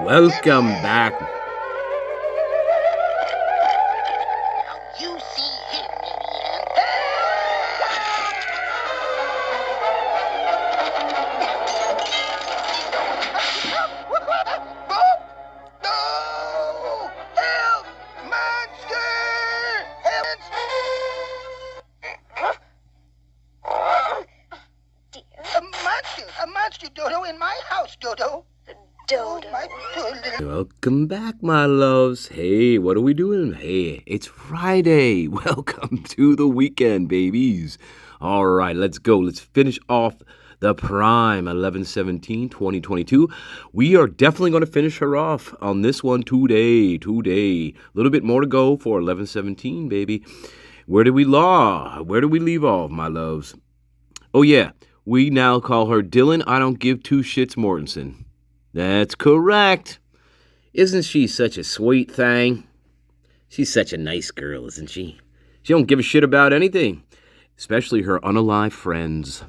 Welcome back. You see him, Marianne. No! Help! Monster! Help! Dear A monster, Dodo, in my house, Dodo. Dodo. My poor little... Welcome back, my loves. Hey, what are we doing? Hey, it's Friday. Welcome to the weekend, babies. All right, let's go. Let's finish off the prime 11/17/2022. We are definitely going to finish her off on this one today. A little bit more to go for 11/17, baby. Where do we leave off, my loves? Oh, yeah. We now call her Dylan I don't give two shits Mortensen. That's correct. Isn't she such a sweet thing? She's such a nice girl, isn't she? She don't give a shit about anything, especially her unalive friends.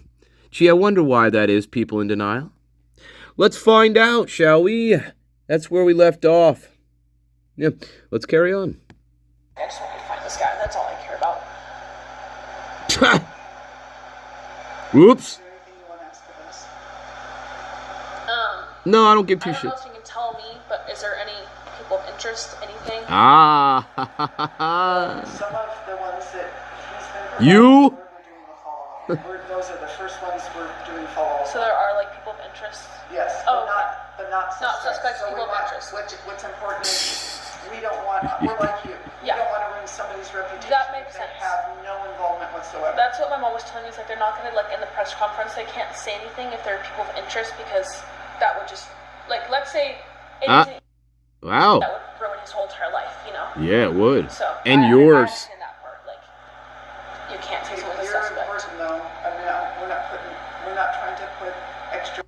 Gee, I wonder why that is, people in denial. Let's find out, shall we? That's where we left off. Yeah, let's carry on. I just want to find this guy. That's all I care about. Whoops. Is there anything you want to ask of us? No, I don't give two I don't know shits. if you can tell me, but is there any people of interest, anything? Ah, Some of the ones that he's been You? we're doing a follow-up. Those are the first ones we're doing follow-up. So there are like people of interest. Yes, Oh, but not suspects. Not suspects, So people we of want, interest. what's important is we don't want, we're like you. Yeah. We don't want to ruin somebody's reputation. That makes if they sense. have no involvement whatsoever. That's what my mom was telling me. Is like they're not gonna like in the press conference. They can't say anything if there are people of interest because that would just like let's say anything wow. that would ruin his whole entire life. You know. Yeah, it would. So And I yours. understand that part. Like you can't say someone's a You're suspect. important though. I mean, we're not trying to put extra.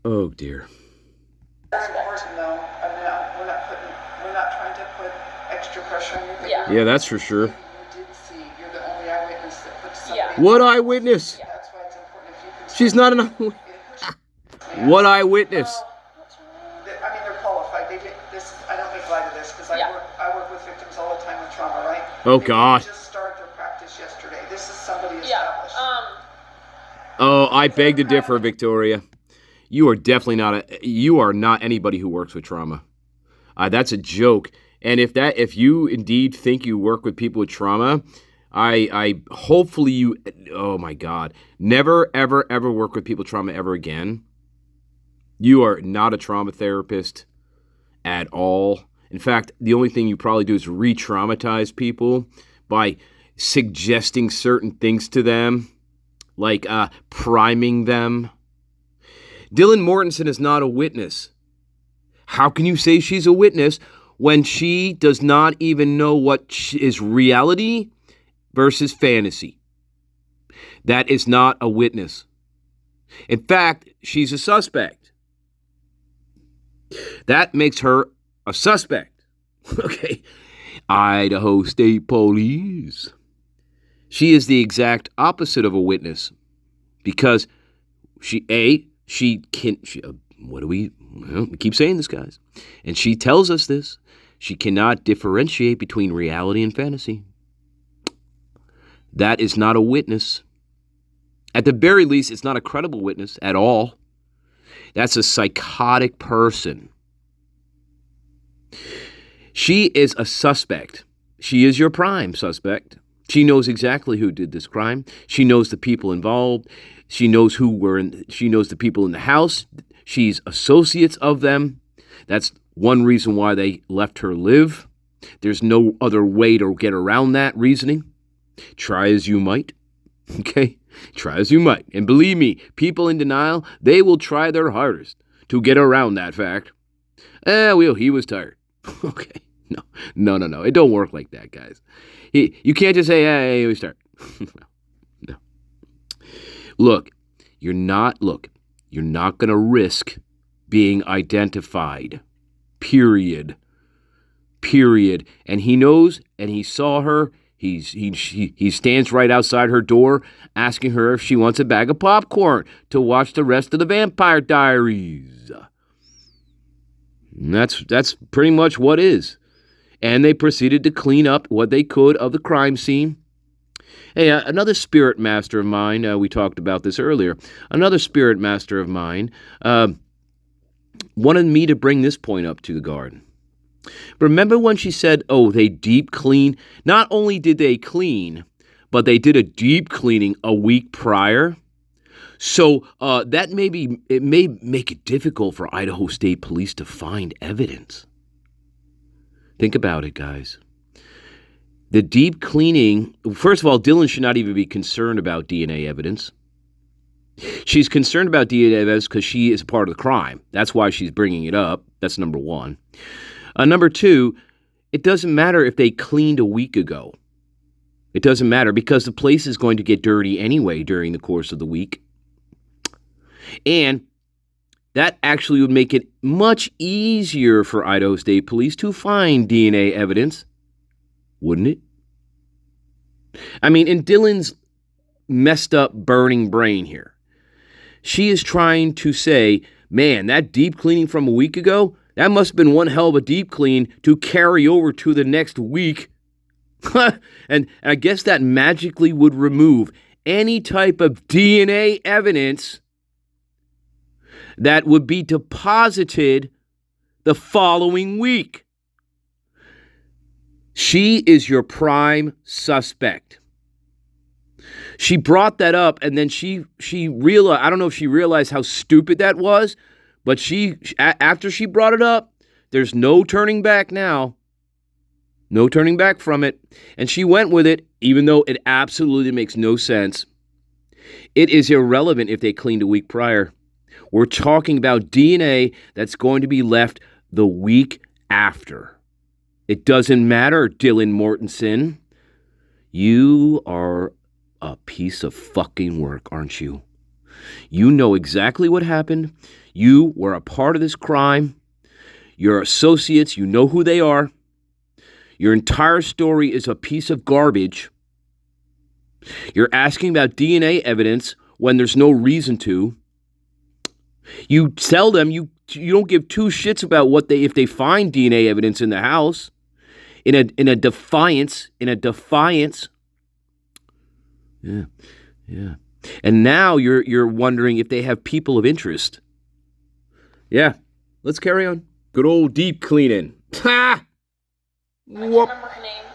Oh, dear. You're important though. I mean, we're not trying to put extra pressure on you. But Yeah. Yeah, that's for sure. You did see. You're the only eyewitness that put somebody. Yeah. What eyewitness? Yeah. That's why it's important if you can. She's not an What eyewitness? What's wrong? I mean, they're qualified. They get this. I don't make light of this because Yeah. I work with victims all the time with trauma, right? Oh, They God. didn't just start their practice yesterday. This is somebody Yeah. established. Oh, I beg to differ, Victoria. You are not anybody who works with trauma. That's a joke. And if you indeed think you work with people with trauma, I hopefully you, oh my God, never, ever, ever work with people with trauma ever again. You are not a trauma therapist at all. In fact, the only thing you probably do is re-traumatize people by suggesting certain things to them, like priming them. Dylan Mortensen is not a witness. How can you say she's a witness when she does not even know what is reality versus fantasy? That is not a witness. In fact, she's a suspect. That makes her a suspect. Okay. Idaho State Police. She is the exact opposite of a witness because we keep saying this, guys. And she tells us this. She cannot differentiate between reality and fantasy. That is not a witness. At the very least, it's not a credible witness at all. That's a psychotic person. She is a suspect. She is your prime suspect. She knows exactly who did this crime. She knows the people involved. She knows she knows the people in the house. She's associates of them. That's one reason why they let her live. There's no other way to get around that reasoning. Try as you might. Okay? Try as you might. And believe me, people in denial, they will try their hardest to get around that fact. He was tired. Okay. No. It don't work like that, guys. You can't just say, hey, he was tired. No. Look, you're not going to risk being identified. Period. And he knows, and he saw her. He stands right outside her door asking her if she wants a bag of popcorn to watch the rest of the Vampire Diaries. And that's pretty much what is. And they proceeded to clean up what they could of the crime scene. Hey, another spirit master of mine, we talked about this earlier, another spirit master of mine wanted me to bring this point up to the guard. Remember when she said, oh, they deep clean? Not only did they clean, but they did a deep cleaning a week prior. So that it may make it difficult for Idaho State Police to find evidence. Think about it, guys. The deep cleaning, first of all, Dylan should not even be concerned about DNA evidence. She's concerned about DNA evidence because she is part of the crime. That's why she's bringing it up. That's number one. Number two, it doesn't matter if they cleaned a week ago. It doesn't matter because the place is going to get dirty anyway during the course of the week. And that actually would make it much easier for Idaho State Police to find DNA evidence, wouldn't it? I mean, in Dylan's messed up, burning brain here, she is trying to say, man, that deep cleaning from a week ago, that must have been one hell of a deep clean to carry over to the next week. And I guess that magically would remove any type of DNA evidence that would be deposited the following week. She is your prime suspect. She brought that up, and then she realized, I don't know if she realized how stupid that was, but after she brought it up, there's no turning back now. No turning back from it. And she went with it, even though it absolutely makes no sense. It is irrelevant if they cleaned a week prior. We're talking about DNA that's going to be left the week after. It doesn't matter, Dylan Mortensen. You are a piece of fucking work, aren't you? You know exactly what happened. You were a part of this crime. Your associates, you know who they are. Your entire story is a piece of garbage. You're asking about DNA evidence when there's no reason to. You tell them you don't give two shits about if they find DNA evidence in the house. In a defiance. Yeah. And now you're wondering if they have people of interest. Yeah. Let's carry on. Good old deep cleaning. Ha! I can't remember her name.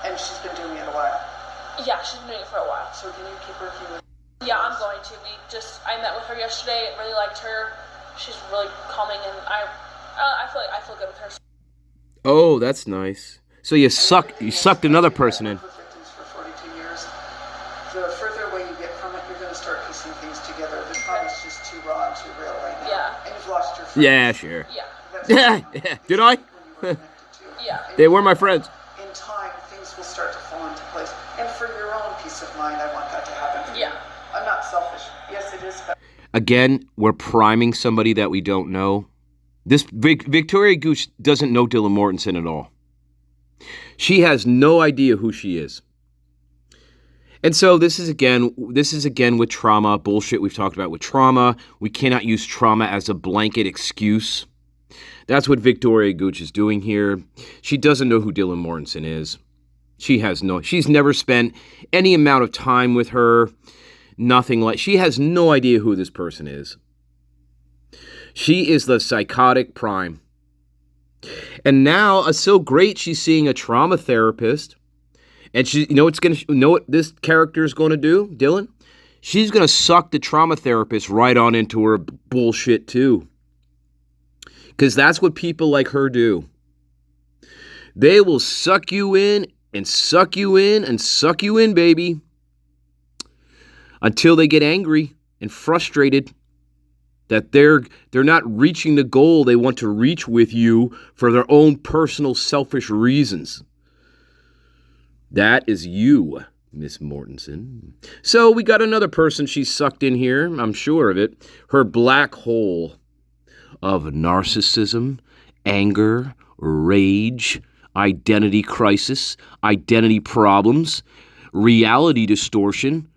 And she's been doing it a while. Yeah, she's been doing it for a while. So can you keep her if you would? Yeah, I'm going to. I met with her yesterday. Really liked her. She's really calming, and I feel good with her. Oh, that's nice. So you sucked another person in. Victims for 42 years. The further away you get from it, you're going to start piecing things together. The time is just too raw and too real right now. Yeah. And you've lost your friends. Yeah, sure. Yeah. Yeah. Did I? Yeah. They were my friends. In time, things will start to fall into place. And for your own peace of mind, I want that to happen for you. Yeah. I'm not selfish. Yes, it is. Again, we're priming somebody that we don't know. This Victoria Gooch doesn't know Dylan Mortensen at all. She has no idea who she is. And so this is again with trauma, bullshit we've talked about with trauma. We cannot use trauma as a blanket excuse. That's what Victoria Gooch is doing here. She doesn't know who Dylan Mortensen is. She's never spent any amount of time with her. She has no idea who this person is. She is the psychotic prime. And now, it's so great she's seeing a trauma therapist. And you know what this character is going to do, Dylan? She's going to suck the trauma therapist right on into her bullshit too. Because that's what people like her do. They will suck you in and suck you in and suck you in, baby. Until they get angry and frustrated that they're not reaching the goal they want to reach with you for their own personal selfish reasons. That is you, Miss Mortensen. So we got another person she's sucked in here, I'm sure of it. Her black hole of narcissism, anger, rage, identity crisis, identity problems, reality distortion,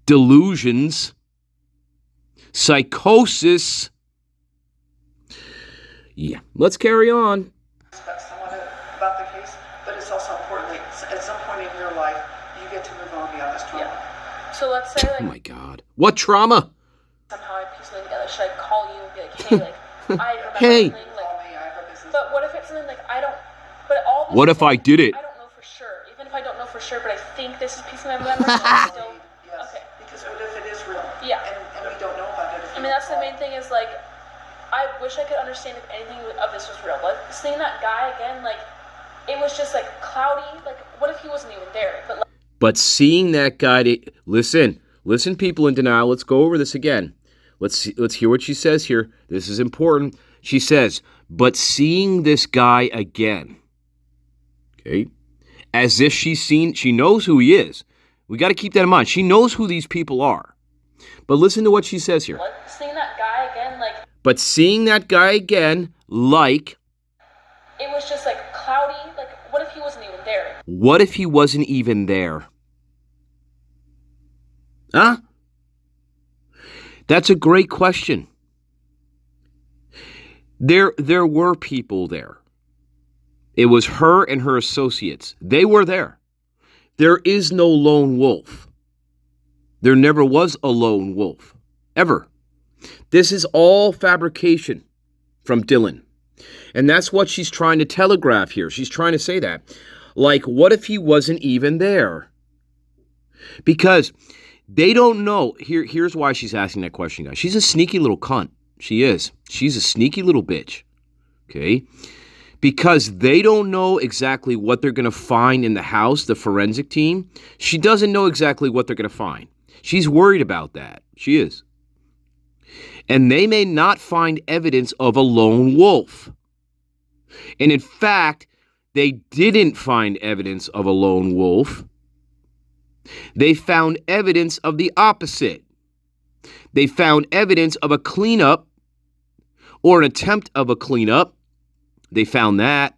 delusions, psychosis, Yeah. Let's carry on. Respect someone about the case, but it's also important that at some point in your life, you get to move on beyond this trauma. Yeah. So let's say, Oh my God. What trauma? somehow I piece something together. Should I call you and be like, hey, like, I remember Hey. something, Call me, I have a business. but what if it's something like, I don't, but all this What is if I like, did it? I don't know for sure. Even if I don't know for sure, but I think this is a piece of my memory, so I'm still, Yes, okay. because what if it is real? Yeah. And we don't know about it. I mean, that's the main thing is, like, I wish I could understand if anything of this was real. Like, seeing that guy again, like, it was just, like, cloudy. Like, what if he wasn't even there? But, like, But seeing that guy, listen, people in denial. Let's go over this again. Let's hear what she says here. This is important. She says, but seeing this guy again, okay, as if she knows who he is. We got to keep that in mind. She knows who these people are. But listen to what she says here. seeing that guy again, like, But seeing that guy again, like, it was just, like, cloudy. Like, what if he wasn't even there? what if he wasn't even there? Huh? That's a great question. There were people there. It was her and her associates. They were there. There is no lone wolf. There never was a lone wolf. Ever. This is all fabrication from Dylan. And that's what she's trying to telegraph here. She's trying to say that. Like, what if he wasn't even there? Because they don't know. Here's why she's asking that question, guys. She's a sneaky little cunt. She is. She's a sneaky little bitch. Okay? Because they don't know exactly what they're going to find in the house, the forensic team. She doesn't know exactly what they're going to find. She's worried about that. She is. And they may not find evidence of a lone wolf. And in fact, they didn't find evidence of a lone wolf. They found evidence of the opposite. They found evidence of a cleanup or an attempt of a cleanup. They found that.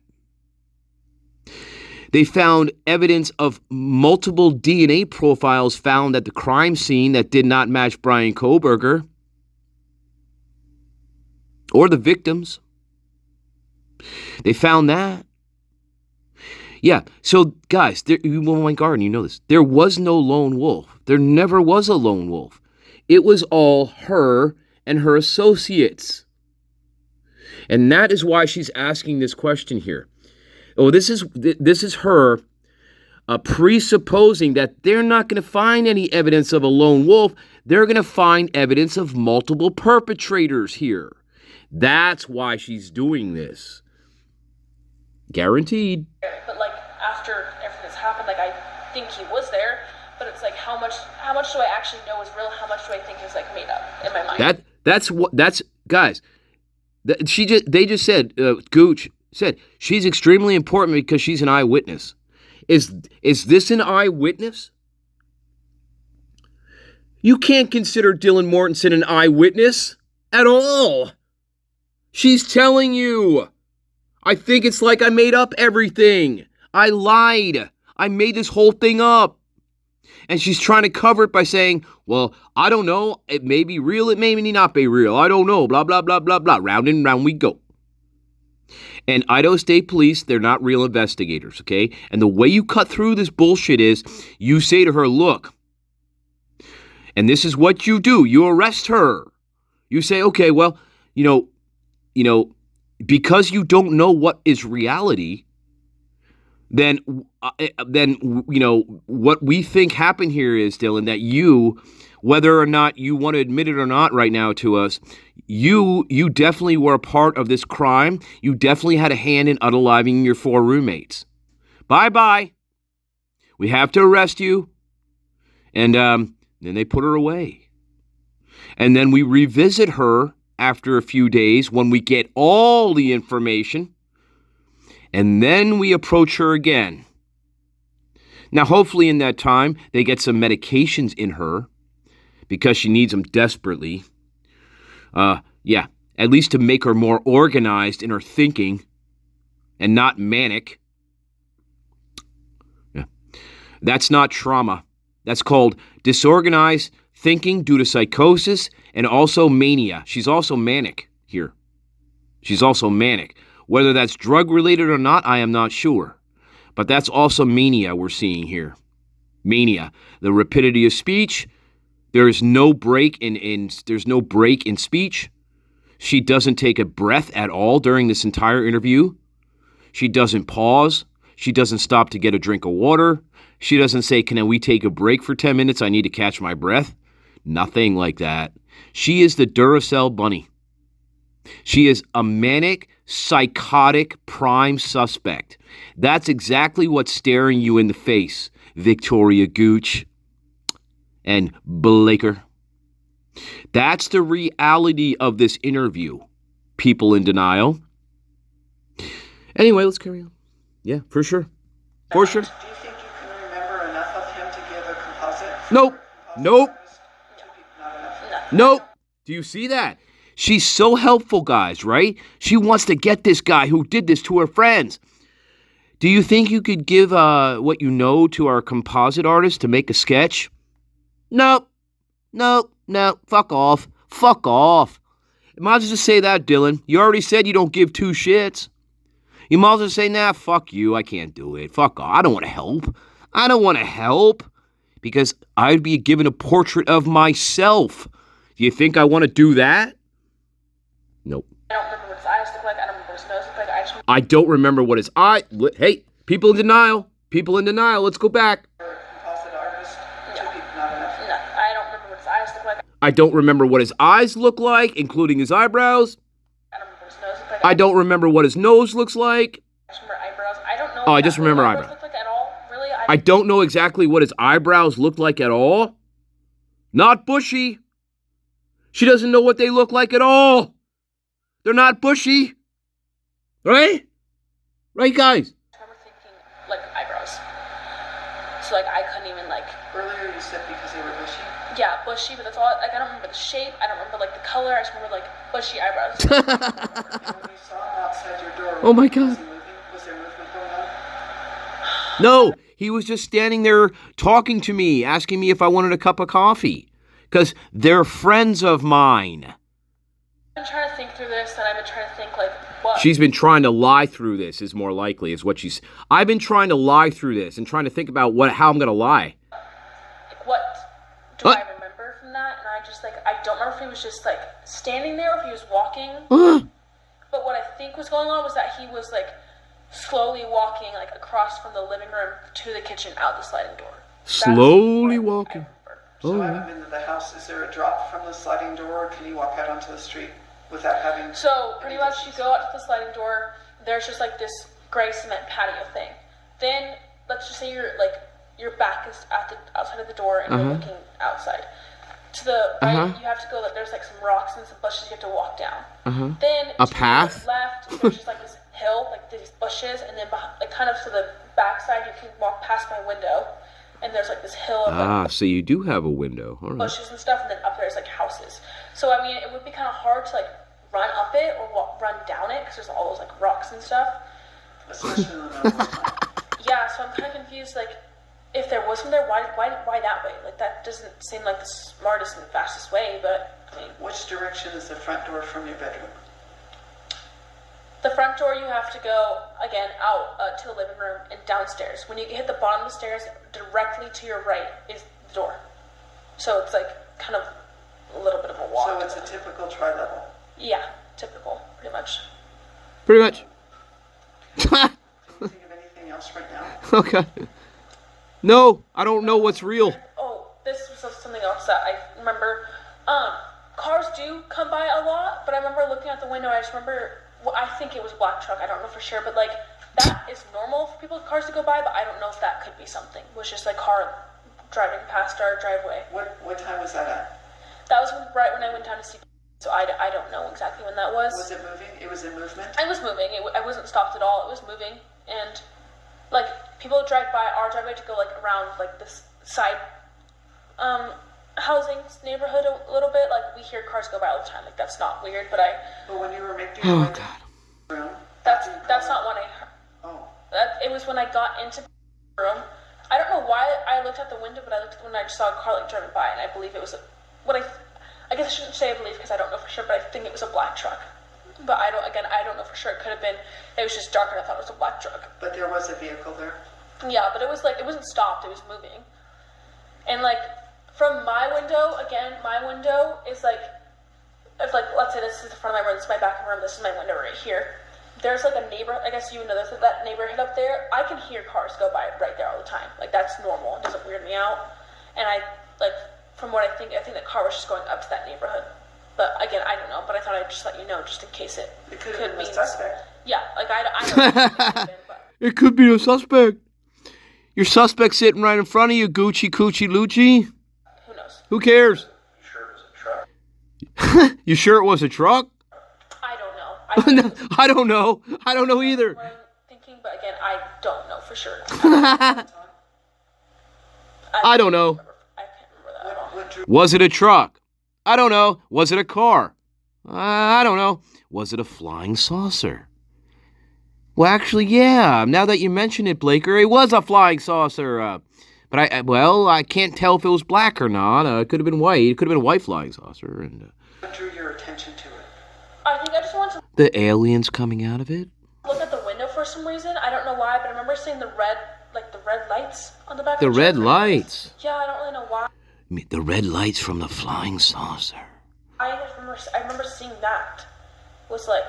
They found evidence of multiple DNA profiles found at the crime scene that did not match Brian Koberger or the victims. They found that. Yeah, so guys, you know my garden, you know this. There was no lone wolf. There never was a lone wolf. It was all her and her associates. And that is why she's asking this question here. Oh, this is her presupposing that they're not going to find any evidence of a lone wolf. They're going to find evidence of multiple perpetrators here. That's why she's doing this. Guaranteed. But, like, after everything that's happened, like, I think he was there, but it's like, how much do I actually know is real? How much do I think is, like, made up in my mind? That's guys. They just said, Gooch said she's extremely important because she's an eyewitness. Is this an eyewitness? You can't consider Dylan Mortensen an eyewitness at all. She's telling you. I think it's like I made up everything. I lied. I made this whole thing up. And she's trying to cover it by saying, well, I don't know. It may be real. It may not be real. I don't know. Blah, blah, blah, blah, blah. Round and round we go. And Idaho State Police, they're not real investigators, okay? And the way you cut through this bullshit is you say to her, look, and this is what you do. You arrest her. You say, okay, well, you know, because you don't know what is reality, then you know what we think happened here is, Dylan, that you, whether or not you want to admit it or not right now to us, you definitely were a part of this crime. You definitely had a hand in unaliving your 4 roommates. Bye. We have to arrest you. And then they put her away. And then we revisit her after a few days when we get all the information, and then we approach her again. Now, hopefully in that time, they get some medications in her because she needs them desperately. At least to make her more organized in her thinking and not manic. Yeah. That's not trauma. That's called disorganized thinking due to psychosis and also mania. She's also manic here. She's also manic. Whether that's drug-related or not, I am not sure. But that's also mania we're seeing here. Mania. The rapidity of speech. There's no break in speech. She doesn't take a breath at all during this entire interview. She doesn't pause. She doesn't stop to get a drink of water. She doesn't say, can we take a break for 10 minutes? I need to catch my breath. Nothing like that. She is the Duracell bunny. She is a manic, psychotic prime suspect. That's exactly what's staring you in the face, Victoria Gooch and Blaker. That's the reality of this interview. People in denial. Anyway, let's carry on. Yeah, for sure. For sure. Do you think you can remember enough of him to give a composite? Nope. Nope. Not enough. Nope. Do you see that? She's so helpful, guys, right? She wants to get this guy who did this to her friends. Do you think you could give what you know to our composite artist to make a sketch? Nope. Nope. No. Fuck off. Fuck off. You might as well just say that, Dylan. You already said you don't give two shits. You might as well say, nah, fuck you. I can't do it. Fuck off. I don't want to help. I don't want to help because I'd be given a portrait of myself. Do you think I want to do that? Nope. I don't remember what his eyes look like. I don't remember what his nose look like. I don't remember what his eye... Hey, people in denial. People in denial. Let's go back. Composite artist, two people, not enough. No, I don't remember what his eyes look like. I don't remember what his eyes look like, including his eyebrows. I don't remember what his nose look like. I don't remember what his nose looks like. I just remember eyebrows. I don't know. Oh, I just remember what eyebrows. Look like at all. Really? I don't know exactly what his eyebrows look like at all. Not bushy. She doesn't know what they look like at all. They're not bushy. Right? Right, guys? I remember thinking, like, eyebrows. So, like, I couldn't even, like... Earlier you said because they were bushy. Yeah, bushy, but that's all... Like, I don't remember the shape. I don't remember, like, the color. I just remember, like, bushy eyebrows. And when you saw him outside your door, Oh, my God. was he moving? Was there movement going on? No, he was just standing there talking to me, asking me if I wanted a cup of coffee. Because they're friends of mine. I've been trying to think through this, and I've been trying to think, like, what... She's been trying to lie through this, is more likely, is what she's... I've been trying to lie through this and trying to think about how I'm going to lie. Like, what do I remember from that? And I just, like, I don't remember if he was just, like, standing there or if he was walking. But what I think was going on was that he was, like, slowly walking, like, across from the living room to the kitchen out the sliding door. Slowly walking. So I haven't been to the house. Is there a drop from the sliding door, or can you walk out onto the street without having... So, pretty much, you go out to the sliding door, there's just, like, this gray cement patio thing. Then, let's just say your back is outside of the door, and you're looking outside. To the right, you have to go, like, there's, like, some rocks and some bushes you have to walk down. Then, A to path? the left, there's just, like, this hill, like, these bushes, and then, like, kind of to the back side, you can walk past my window. And there's, like, this hill of, like, So you do have a window. All right. bushes and stuff, and then up there's, like, houses. So, I mean, it would be kind of hard to, like, run up it or run down it, because there's all those, like, rocks and stuff. Especially in the middle of the night. Yeah, so I'm kind of confused, like, if there was one there, why that way? Like, that doesn't seem like the smartest and fastest way, but, I mean... Which direction is the front door from your bedroom? The front door, you have to go, again, out to the living room and downstairs. When you hit the bottom of the stairs, directly to your right is the door. So it's, like, kind of a little bit of a walk. So it's a typical tri-level. Yeah, typical, pretty much. Pretty much. Can you think of anything else right now? Okay. No, I don't know what's real. Oh, this was something else that I remember. Cars do come by a lot, but I remember looking out the window, I just remember... Well, I think it was a black truck. I don't know for sure, but, like, that is normal for cars to go by, but I don't know if that could be something. It was just, like, car driving past our driveway. What time was that at? That was right when I went down to see... So I don't know exactly when that was. Was it moving? It was in movement? I was moving. I wasn't stopped at all. It was moving. And, like, people drive by our driveway to go, like, around, like, this side housing neighborhood a little bit. Like, we hear cars go by all the time. Like, that's not weird, but But when you were making your way to the room... That's not when I heard. Oh. It was when I got into the room. I don't know why I looked out the window, but I looked at the window and I just saw a car, like, driving by, and I believe it was I guess I shouldn't say I believe because I don't know for sure, but I think it was a black truck. But I don't know for sure. It could have been, it was just dark and I thought it was a black truck. But there was a vehicle there. Yeah, but it was like, it wasn't stopped, it was moving. And like, from my window, again, my window is like, if like, let's say this is the front of my room, this is my back room, this is my window right here. There's like a neighbor, I guess you would know this, that neighborhood up there, I can hear cars go by right there all the time. Like, that's normal, it doesn't weird me out. And I, like, from what I think the car was just going up to that neighborhood. But again, I don't know, but I thought I'd just let you know, just in case it could have been a suspect. Yeah, like, I don't know what it could have been, but. It could be a suspect. Your suspect sitting right in front of you, Gucci, Coochie, Lucci. Who knows? Who cares? You sure it was a truck? I don't know. I don't know. I don't know either. What I'm thinking, but again, I don't know for sure. I don't know. I can't remember that at all. Was it a truck? I don't know. Was it a car? I don't know. Was it a flying saucer? Well, actually, yeah. Now that you mention it, Blaker, it was a flying saucer. But I can't tell if it was black or not. It could have been white. It could have been a white flying saucer. And What drew your attention to it? I think I just wanted to the aliens coming out of it. look at the window for some reason. I don't know why, but I remember seeing the red lights on the back. The of the red truck. lights. Yeah, I don't really know why. The red lights from the flying saucer. I remember seeing that. It was like,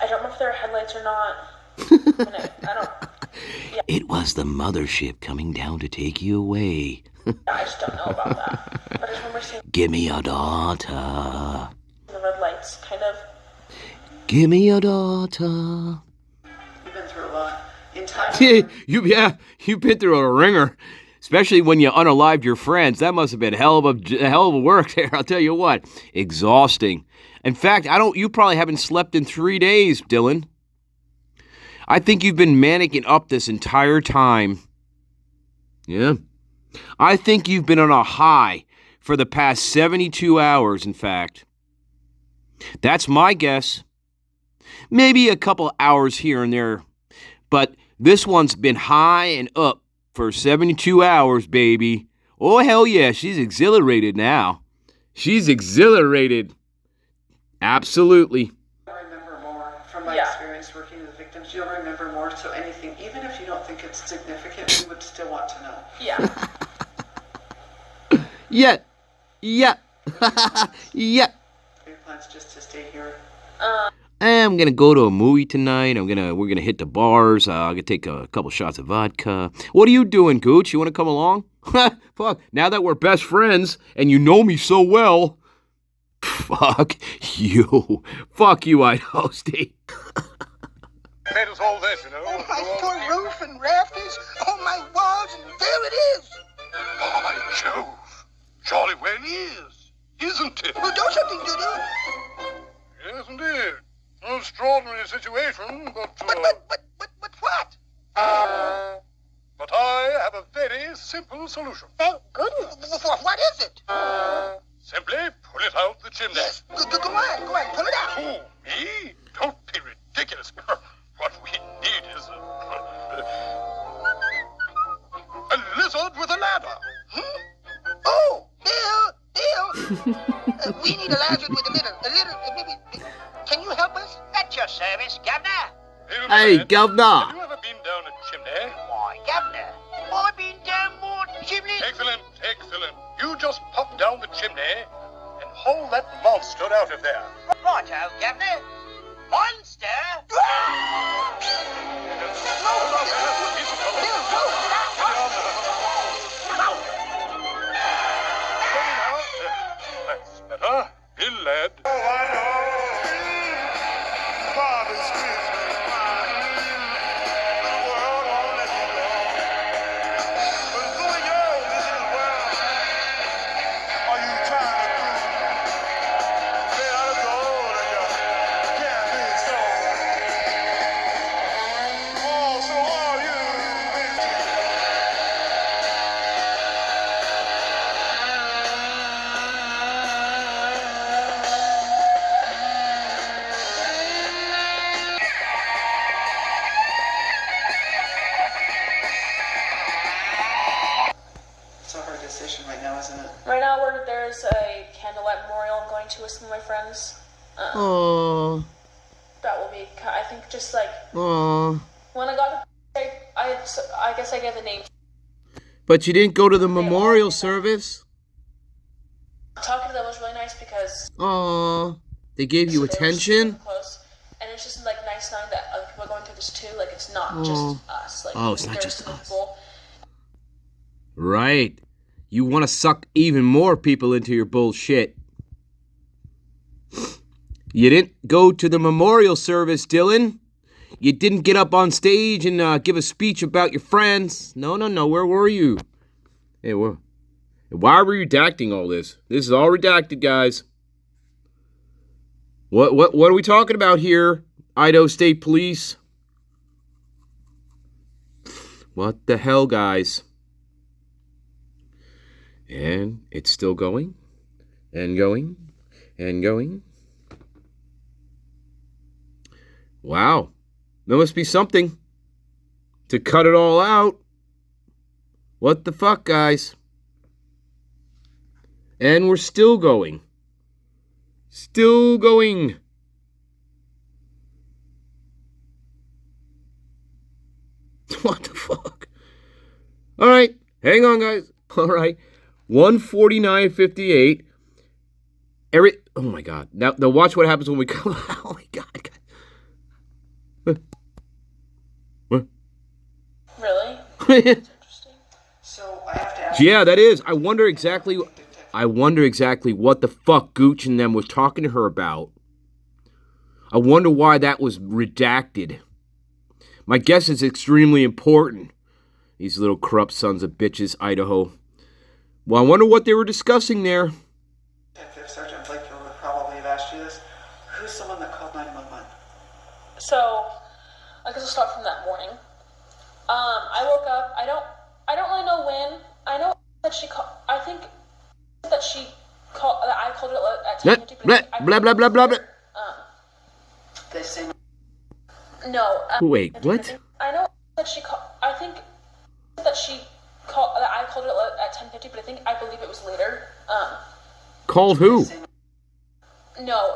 I don't know if they're headlights or not. I don't. Yeah, It was the mothership coming down to take you away. I just don't know about that. But I just remember seeing Give me your daughter. the red lights, kind of. Give me your daughter. You've been through a lot. In time. You've been through a ringer. Especially when you unalived your friends. That must have been hell of a work there, I'll tell you what. Exhausting. In fact, you probably haven't slept in 3 days, Dylan. I think you've been manicking up this entire time. Yeah. I think you've been on a high for the past 72 hours, in fact. That's my guess. Maybe a couple hours here and there. But this one's been high and up for 72 hours, baby. Oh, hell yeah, she's exhilarated now. She's exhilarated. Absolutely. You'll remember more from my Yeah. experience working with victims. You'll remember more, so anything, even if you don't think it's significant, you would still want to know. Yeah. Yeah. Yeah. Yeah. Your plans just to stay here. I'm gonna go to a movie tonight. We're gonna hit the bars. I'm gonna take a couple shots of vodka. What are you doing, Gooch? You wanna come along? Fuck. Now that we're best friends and you know me so well. Fuck you. Fuck you, Idaho State. Made us all this, you know. Oh, my poor roof and rafters. Oh, my walls, and there it is. By Jove. Jolly well is, isn't it? Well, do something, Doodoo. Yes, indeed. An extraordinary situation, but... But what? But I have a very simple solution. Thank goodness. What is it? Simply pull it out the chimney. Yes, go on, pull it out. Who, me? Don't be ridiculous. What we need is a lizard with a ladder. Oh, Bill. We need a lizard with a little, can you help us? At your service, Governor. Hey, Governor. Have you ever been down a chimney? Why, Governor, I've been down more chimneys. Excellent. You just pop down the chimney and haul that monster out of there. Righto, Governor. Monster? That's better. Bill, lad. It's a hard decision right now, isn't it? Right now, there's a candlelight memorial I'm going to with some of my friends. Oh. That will be, I think, just like Oh. when I got to, I guess I get the name. But you didn't go to the memorial service? Talking to them was really nice because Oh. They gave you they were super attention? close. And it's just like nice knowing that other people are going through this too. Like it's not just us. Like Oh, it's not there's just some us. people. Right. You want to suck even more people into your bullshit. You didn't go to the memorial service, Dylan. You didn't get up on stage and give a speech about your friends. No. Where were you? Hey, why are we redacting all this? This is all redacted, guys. What are we talking about here, Idaho State Police? What the hell, guys? And it's still going, and going, and going. Wow. There must be something to cut it all out. What the fuck, guys? And we're still going. Still going. What the fuck? All right. Hang on, guys. All right. 149.58. Oh my God. Now watch what happens when we come. Oh my God. What? Really? That's interesting. So I have to ask. Yeah, that is. I wonder exactly what the fuck Gooch and them was talking to her about. I wonder why that was redacted. My guess is extremely important. These little corrupt sons of bitches, Idaho. Well, I wonder what they were discussing there. Detective Sergeant Blakefield would probably have asked you this. Who's someone that called 911? So, I guess I'll start from that morning. I woke up. I don't really know when. I know that she called. I think that she called. That I called her at 10:50. Blah, blah, blah, blah, blah. They say No. Wait, what? I know that she called. I think that she called. That I called her at 10:50, but I believe it was later. Called who? No.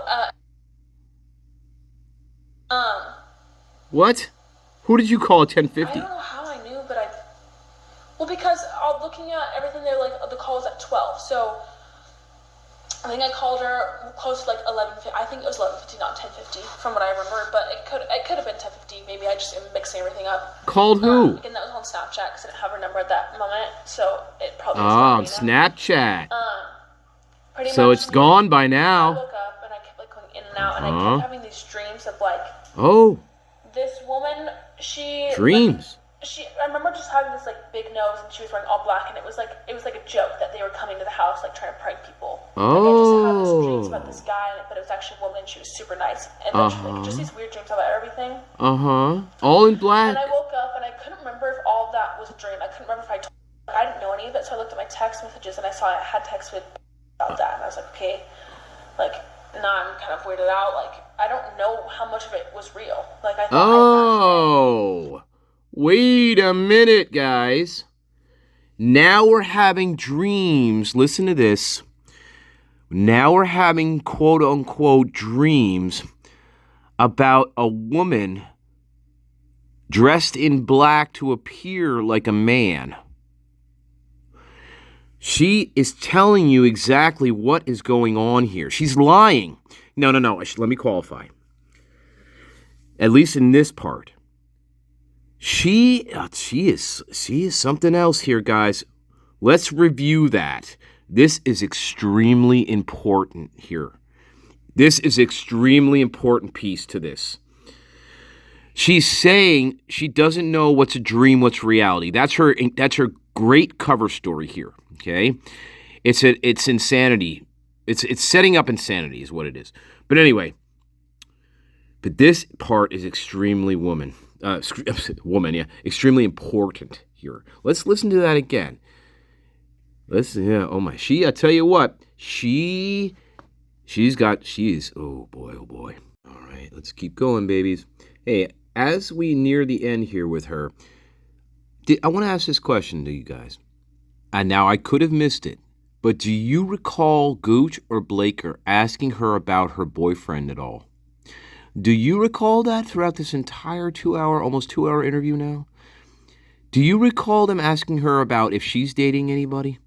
What? Who did you call at I 10:50? don't know how I knew, but well, because looking at everything there, like the call was at 12, so I think I called her close to like 11:50. I think it was 11:50, not 10:50, from what I remember. But it could have been 10:50. Maybe I just am mixing everything up. Called who? Again, that was on Snapchat because I didn't have her number at that moment, so it probably was Oh, Snapchat. pretty So much it's gone by I now. woke up and I kept like going in and out, and I kept having these dreams of like Oh, this woman. She dreams. I remember just having this like big nose, and she was wearing all black, and it was like a joke that they were coming to the house like trying to prank people. Like, I just had this dreams about this guy, but it was actually a woman, and she was super nice. And then she, like, just these weird dreams about everything. All in black. And I woke up, and I couldn't remember if all of that was a dream. I couldn't remember if I didn't know any of it, so I looked at my text messages, and I saw I had text with about that, and I was like, okay, like now I'm kind of weirded out. Like I don't know how much of it was real. Like I thought. Oh, wait a minute, guys. Now we're having dreams. Listen to this. Now we're having quote-unquote dreams about a woman dressed in black to appear like a man. She is telling you exactly what is going on here. She's lying. No. Let me qualify. At least in this part. She is something else here, guys. Let's review that. This is extremely important here. This is extremely important piece to this. She's saying she doesn't know what's a dream, what's reality. That's her great cover story here. Okay, it's insanity. It's setting up insanity is what it is. But anyway, this part is extremely extremely important here. Let's listen to that again. I tell you what, she is, oh boy. All right, let's keep going, babies. Hey, as we near the end here with her, I want to ask this question to you guys. And now I could have missed it. But do you recall Gooch or Blaker asking her about her boyfriend at all? Do you recall that throughout this entire almost 2-hour interview now? Do you recall them asking her about if she's dating anybody?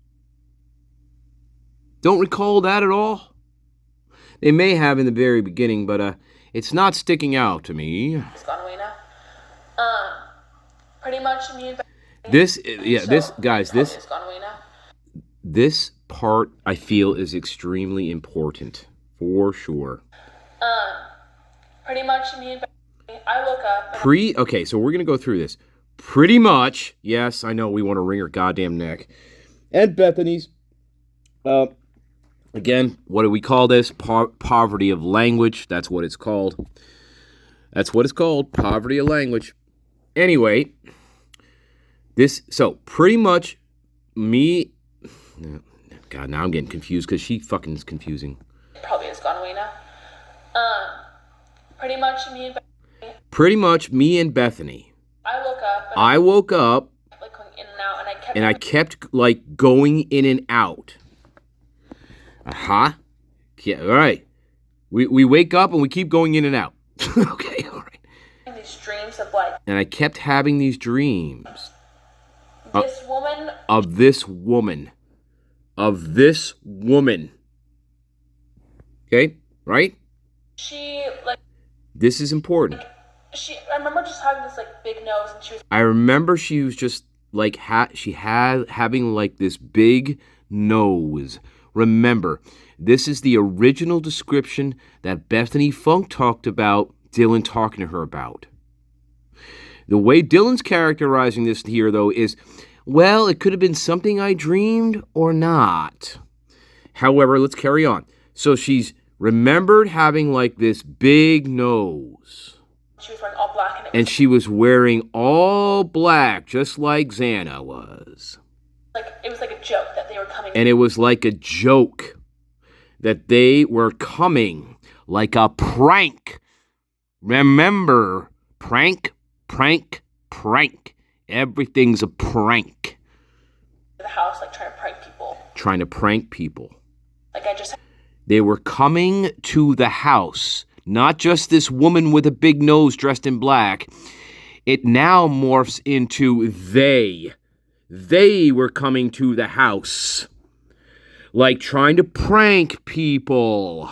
Don't recall that at all? They may have in the very beginning, but it's not sticking out to me. It's gone away now. Pretty much me and This it's gone away now. This part I feel is extremely important, for sure. Pretty much me and I woke up. Okay, so we're gonna go through this. Pretty much, yes, I know we want to wring her goddamn neck. And Bethany's. Again, what do we call this? Poverty of language. That's what it's called. That's what it's called. Poverty of language. Anyway, so pretty much me. God, now I'm getting confused because she fucking is confusing. Probably has gone away now. Pretty much me and Bethany. Pretty much me and Bethany. I woke up. Like going in and out, and I kept like going in and out. Yeah, all right. We wake up and we keep going in and out. Okay, all right. These dreams of like. And I kept having these dreams. This woman. Of this woman. Of this woman. Okay, right? She like. This is important. I remember just having this like big nose, and she was. I remember she was just like having like this big nose. Remember, this is the original description that Bethany Funk talked about Dylan talking to her about. The way Dylan's characterizing this here, though, is, well, it could have been something I dreamed or not. However, let's carry on. So she's remembered having like this big nose. She was wearing all black. And she was wearing all black, just like Xana was. Like, it was like a joke that they were coming. And it was like a joke that they were coming, like a prank. Remember, prank, prank, prank. Everything's a prank. The house, like, trying to prank people. Trying to prank people. Like, They were coming to the house. Not just this woman with a big nose dressed in black. It now morphs into they. They were coming to the house. Like trying to prank people.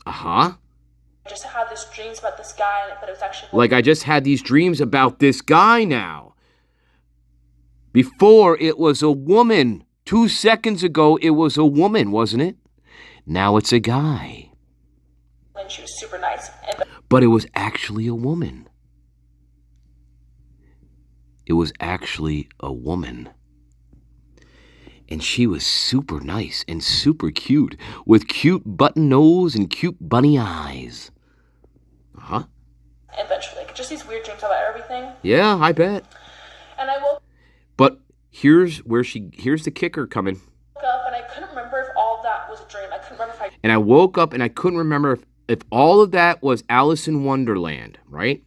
I just had these dreams about this guy, but it was actually... Like I just had these dreams about this guy now. Before, it was a woman. 2 seconds ago, it was a woman, wasn't it? Now it's a guy. And she was super nice. But it was actually a woman. It was actually a woman. And she was super nice and super cute, with cute button nose and cute bunny eyes. Eventually, just these weird dreams about everything. Yeah, I bet. And I woke But here's the kicker coming. up and I couldn't remember if all of that was a dream. I couldn't remember if And I woke up and I couldn't remember if all of that was Alice in Wonderland, right?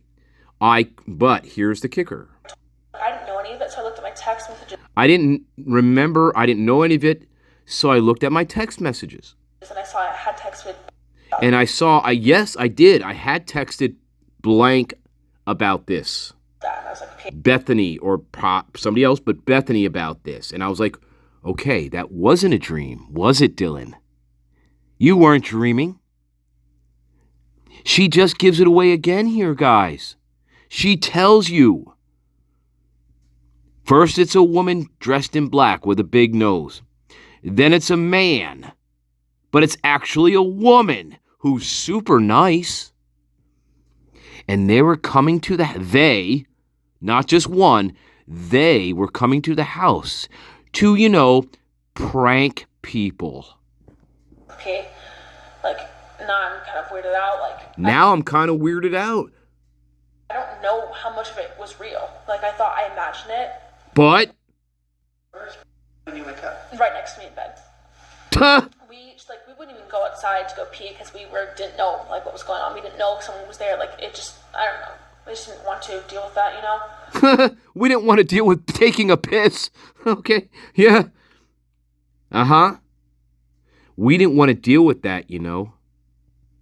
But here's the kicker. I didn't know any of it, so I looked at my text messages. I didn't remember, I didn't know any of it, so I looked at my text messages. And I saw I had texted. And I saw, yes, I did. I had texted blank about this. That. And I was like, okay. Bethany or somebody else, but Bethany about this. And I was like, okay, that wasn't a dream, was it, Dylan? You weren't dreaming. She just gives it away again here, guys. She tells you. First, it's a woman dressed in black with a big nose. Then it's a man. But it's actually a woman who's super nice. And they were coming to they, not just one, they were coming to the house to, prank people. Okay, like, now I'm kind of weirded out, Now I'm kind of weirded out. I don't know how much of it was real. Like, I thought I imagined it. But When you wake up. Right next to me in bed. We wouldn't even go outside to go pee because we didn't know, what was going on. We didn't know if someone was there. I don't know. We just didn't want to deal with that, We didn't want to deal with taking a piss. Okay, yeah. We didn't want to deal with that, you know.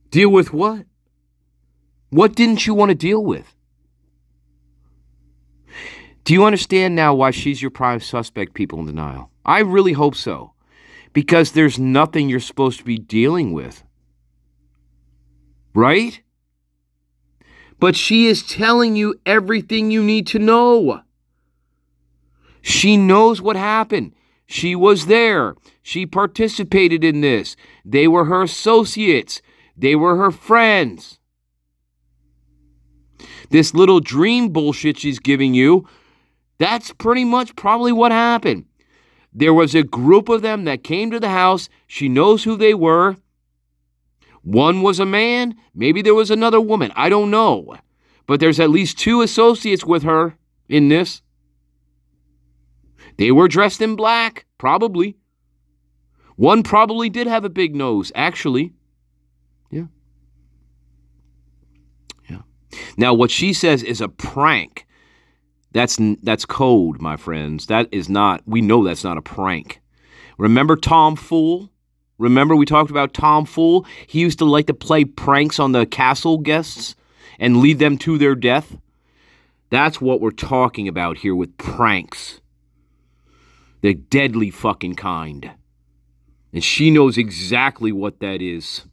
Deal with what? What didn't you want to deal with? Do you understand now why she's your prime suspect, people in denial? I really hope so. Because there's nothing you're supposed to be dealing with. Right? But she is telling you everything you need to know. She knows what happened. She was there. She participated in this. They were her associates. They were her friends. This little dream bullshit she's giving you, that's pretty much probably what happened. There was a group of them that came to the house. She knows who they were. One was a man. Maybe there was another woman. I don't know. But there's at least 2 associates with her in this. They were dressed in black, probably. One probably did have a big nose, actually. Yeah. Now, what she says is a prank. That's code, my friends. That is not, we know that's not a prank. Remember Tom Fool? Remember we talked about Tom Fool? He used to like to play pranks on the castle guests and lead them to their death. That's what we're talking about here with pranks. The deadly fucking kind. And she knows exactly what that is.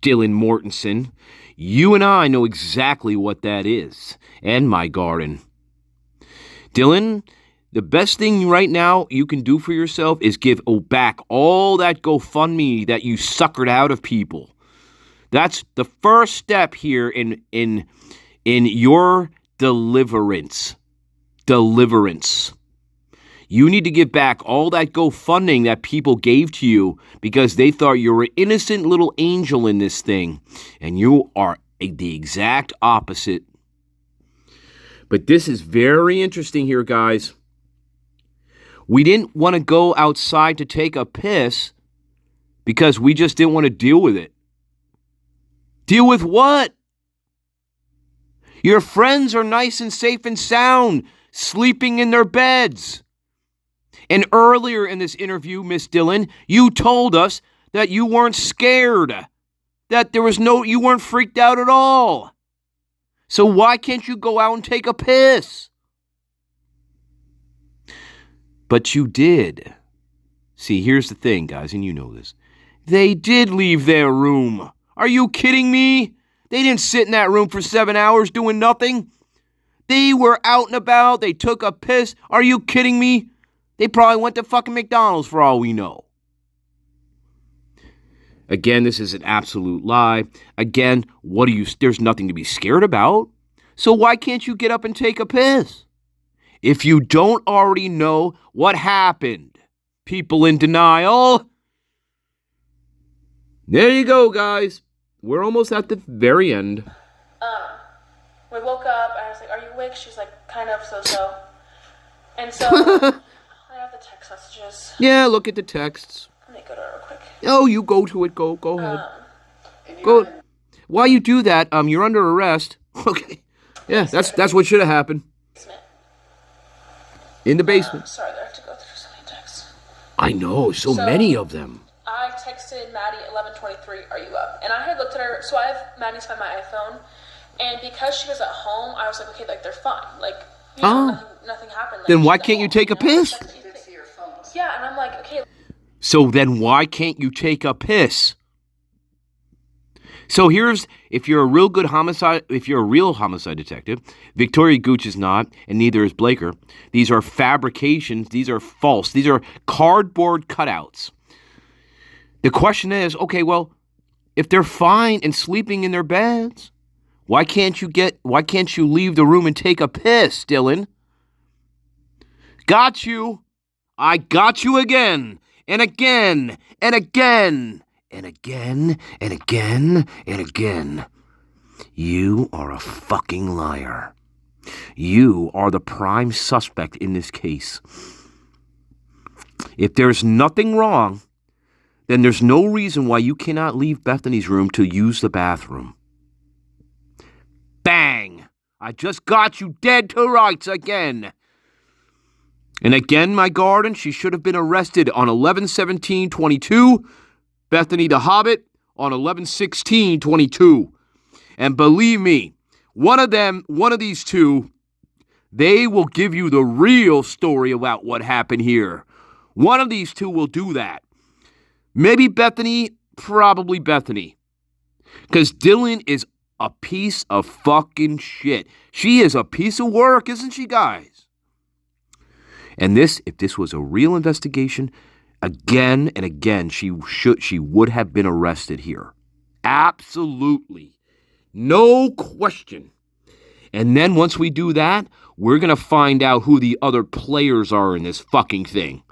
Dylan Mortensen. You and I know exactly what that is. And my garden. Dylan, the best thing right now you can do for yourself is give back all that GoFundMe that you suckered out of people. That's the first step here in your deliverance. Deliverance. You need to give back all that GoFundMe that people gave to you because they thought you were an innocent little angel in this thing. And you are the exact opposite. But this is very interesting here, guys. We didn't want to go outside to take a piss because we just didn't want to deal with it. Deal with what? Your friends are nice and safe and sound, sleeping in their beds. And earlier in this interview, Miss Dillon, you told us that you weren't scared, that you weren't freaked out at all. So why can't you go out and take a piss? But you did. See, here's the thing, guys, and you know this. They did leave their room. Are you kidding me? They didn't sit in that room for 7 hours doing nothing. They were out and about. They took a piss. Are you kidding me? They probably went to fucking McDonald's for all we know. Again, this is an absolute lie. Again, there's nothing to be scared about. So why can't you get up and take a piss? If you don't already know what happened, people in denial. There you go, guys. We're almost at the very end. We woke up and I was like, "Are you awake?" She's like, "Kind of, so." And so I have the text messages. Yeah, look at the texts. Let me go to it real quick. Oh, you go to it. Go ahead. Go. While you do that, you're under arrest. Okay. Yeah, that's what should have happened. In the basement. Sorry, I have to go through so many texts. I know, so many of them. I texted Maddie 11:23. Are you up? And I had looked at her. So I have Maddie's find my iPhone, and because she was at home, I was like, okay, like they're fine. Like, nothing happened. Like, then why can't you take a piss? Yeah, and I'm like, okay. So then why can't you take a piss? So if you're a real homicide detective, Victoria Gooch is not, and neither is Blaker. These are fabrications. These are false. These are cardboard cutouts. The question is, okay, well, if they're fine and sleeping in their beds, why can't you leave the room and take a piss, Dylan? Got you. I got you again, and again, and again. And again, and again, and again. You are a fucking liar. You are the prime suspect in this case. If there's nothing wrong, then there's no reason why you cannot leave Bethany's room to use the bathroom. Bang! I just got you dead to rights again. And again, my garden, she should have been arrested on 11/17/22. Bethany the Hobbit on 11/16/22. And believe me, one of these two, they will give you the real story about what happened here. One of these two will do that. Maybe Bethany, probably Bethany. Because Dylan is a piece of fucking shit. She is a piece of work, isn't she, guys? And if this was a real investigation, again and again, she would have been arrested here. Absolutely. No question. And then once we do that, we're going to find out who the other players are in this fucking thing.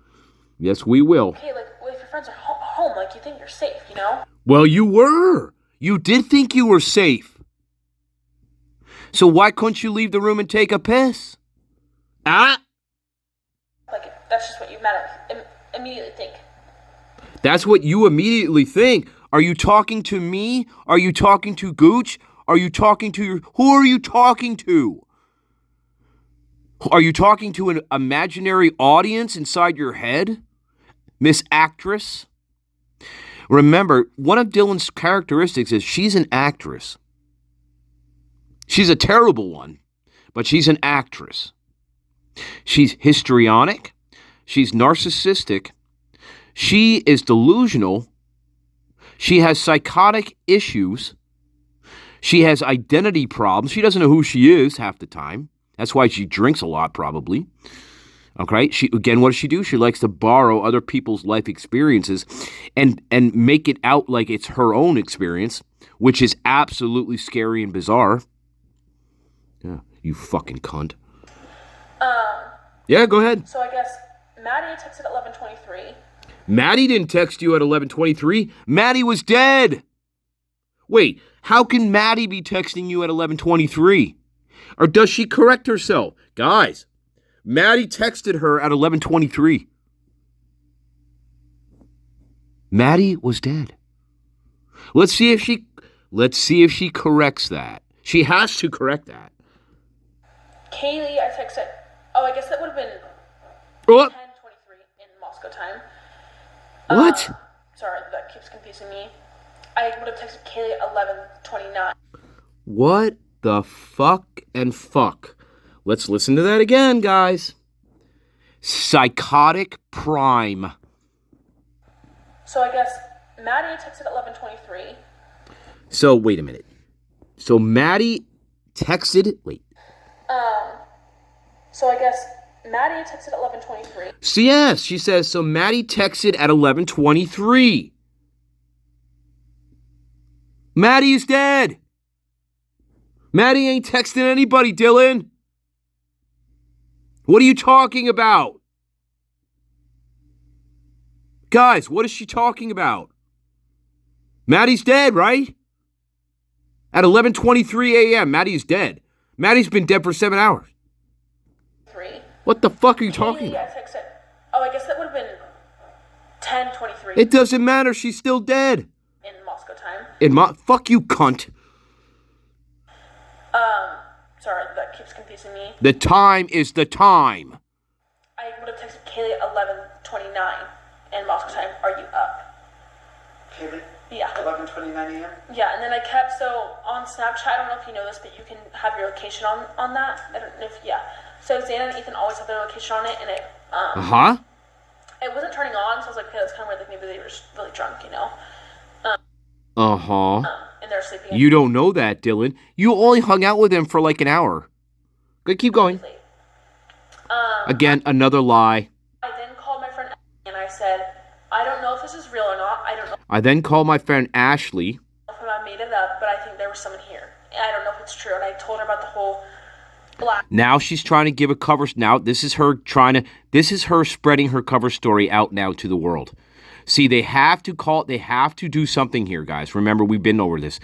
Yes, we will. Hey, like, if your friends are home, like, you think you're safe, you know? Well, you were. You did think you were safe. So why couldn't you leave the room and take a piss? Ah? Like, that's just what you immediately think. That's what you immediately think. Are you talking to me? Are you talking to Gooch? Are you talking to who are you talking to? Are you talking to an imaginary audience inside your head? Miss Actress? Remember, one of Dylan's characteristics is she's an actress. She's a terrible one, but she's an actress. She's histrionic. She's narcissistic. She is delusional. She has psychotic issues. She has identity problems. She doesn't know who she is half the time. That's why she drinks a lot, probably. Okay? What does she do? She likes to borrow other people's life experiences and make it out like it's her own experience, which is absolutely scary and bizarre. Yeah, you fucking cunt. Yeah, go ahead. So I guess Maddie texted at 11:23. Maddie didn't text you at 11:23. Maddie was dead. Wait, how can Maddie be texting you at 11:23? Or does she correct herself? Guys, Maddie texted her at 11:23. Maddie was dead. Let's see if she corrects that. She has to correct that. Kaylee, I texted. Oh, I guess that would have been What? 10:23 in Moscow time. What? Sorry, that keeps confusing me. I would have texted Kaylee at 11:29. What the fuck and fuck? Let's listen to that again, guys. Psychotic prime. So I guess Maddie texted at 11:23. So, wait a minute. So, Maddie texted... Wait. So I guess Maddie texted at 11:23. So, yes, she says, so Maddie texted at 11:23. Maddie is dead. Maddie ain't texting anybody, Dylan. What are you talking about? Guys, what is she talking about? Maddie's dead, right? At 11:23 a.m., Maddie's dead. Maddie's been dead for 7 hours. What the fuck are you talking about? I texted. Oh, I guess that would have been 10:23. It doesn't matter. She's still dead. In Moscow time. Fuck you, cunt. Sorry, that keeps confusing me. The time is the time. I would have texted Kaylee at 11:29 in Moscow time. Are you up? Kaylee? Yeah. 11:29 a.m.? Yeah, and then I kept, so on Snapchat, I don't know if you know this, but you can have your location on that. I don't know if, yeah. So Xana and Ethan always have their location on it, and it, it wasn't turning on, so I was like, okay, that's kind of weird, like maybe they were just really drunk, you know? And they're sleeping. You don't know that, Dylan. You only hung out with them for like an hour. Good, keep going. Again, another lie. I then called my friend and I said, I don't know if this is real or not. I don't know I then called my friend Ashley. if I made it up, but I think there was someone here. And I don't know if it's true. And I told her about the whole black. Now she's trying to give a cover. Now this is her spreading her cover story out now to the world. See, they have to do something here, guys. Remember, we've been over this.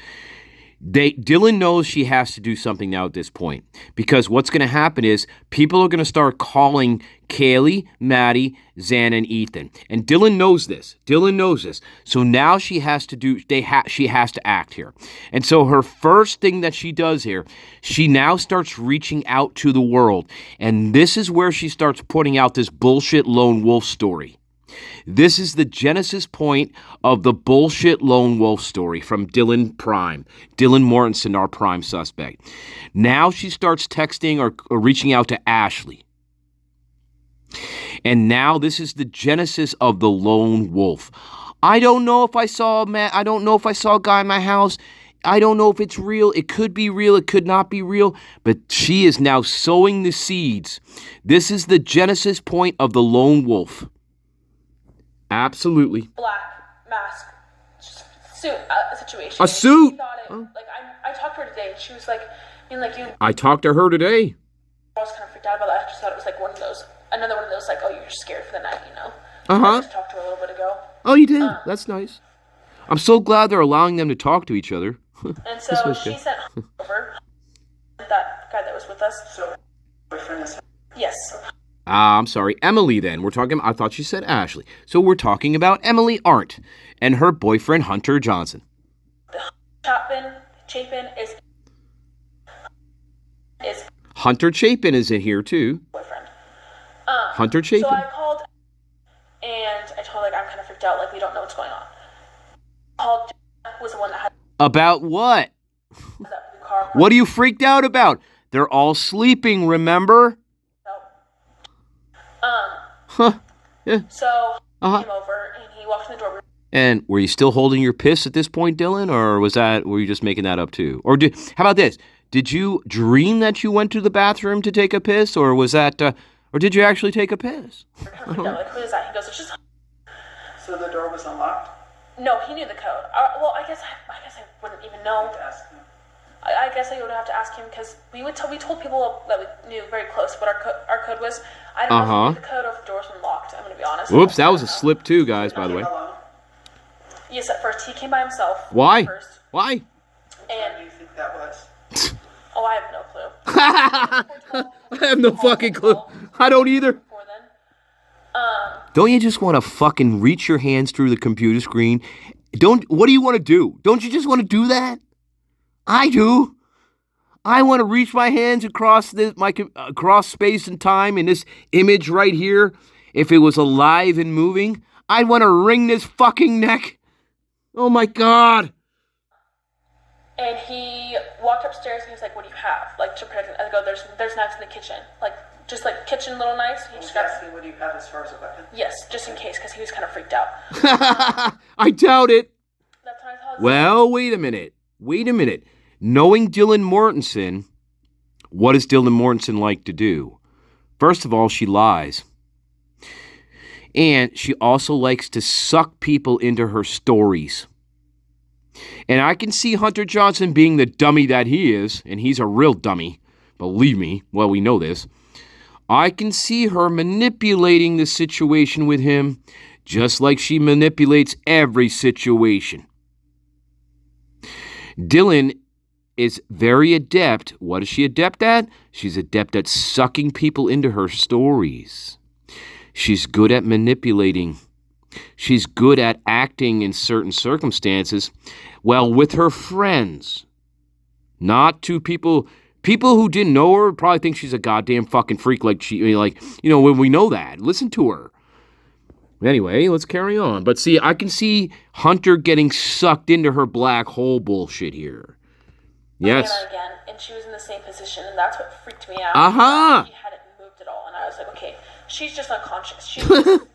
Dylan knows she has to do something now at this point, because what's going to happen is people are going to start calling Kaylee, Maddie, Xan, and Ethan, and Dylan knows this. So now she has to act here, and so her first thing that she does here, she now starts reaching out to the world, and this is where she starts putting out this bullshit lone wolf story. This is the genesis point of the bullshit lone wolf story from Dylan Mortensen, our prime suspect. Now she starts texting or reaching out to Ashley. And now this is the genesis of the lone wolf. I don't know if I saw a guy in my house. I don't know if it's real. It could be real. It could not be real. But she is now sowing the seeds. This is the genesis point of the lone wolf. Absolutely. Black mask suit situation. A suit? She thought it, like I talked to her today, and she was like, I talked to her today. I was kind of freaked out about that. I just thought it was like another one of those, like, oh, you're just scared for the night, you know? I just talked to her a little bit ago. Oh, you did? That's nice. I'm so glad they're allowing them to talk to each other. And so she sent over that guy that was with us. So, boyfriend is... Yes. I'm sorry, Emily then. I thought she said Ashley. So we're talking about Emily Arndt and her boyfriend, Hunter Johnson. Chapin is Hunter Chapin is in here too. Boyfriend. Hunter Chapin. So I called and I told her, like, I'm kind of freaked out, like, we don't know what's going on. Called was the one that had About what? that car. What are you freaked out about? They're all sleeping, remember? Yeah. So he came over and he walked in the door. And were you still holding your piss at this point, Dylan, or were you just making that up too? Or how about this? Did you dream that you went to the bathroom to take a piss, or was that, or did you actually take a piss? Like, who is that? He goes, it's just. So the door was unlocked? No, he knew the code. Well, I guess I wouldn't even know. I guess I would have to ask him, because we told people that we knew very close what our code was. I don't know if he knew the code or if the doors were locked. I'm going to be honest. Whoops, that was a slip too, guys, by the way. Yes, at first. He came by himself. Why? First. Why? And what do you think that was? Oh, I have no clue. I have no fucking clue. I don't either. Before then. Don't you just want to fucking reach your hands through the computer screen? What do you want to do? Don't you just want to do that? I do. I want to reach my hands across across space and time in this image right here. If it was alive and moving, I'd want to wring this fucking neck. Oh my God. And he walked upstairs and he was like, what do you have? Like, to protect it. I go, there's knives in the kitchen. Like, just like kitchen little knives. He just grabbed asking, what do you have as far as a weapon? Yes, just in case, because he was kind of freaked out. I doubt it. That's how I thought. Well, wait a minute. Knowing Dylan Mortensen, what does Dylan Mortensen like to do? First of all, she lies. And she also likes to suck people into her stories. And I can see Hunter Johnson being the dummy that he is, and he's a real dummy. Believe me, well, we know this. I can see her manipulating the situation with him, just like she manipulates every situation. Dylan is very adept. What is she adept at? She's adept at sucking people into her stories. She's good at manipulating. She's good at acting in certain circumstances, well, with her friends. Not to people who didn't know her probably think she's a goddamn fucking freak, when we know that. Listen to her. Anyway, let's carry on. But see, I can see Hunter getting sucked into her black hole bullshit here. Yes. Again, and she was in the same position, and that's what freaked me out. She hadn't moved at all, and I was like, okay, she's just unconscious. She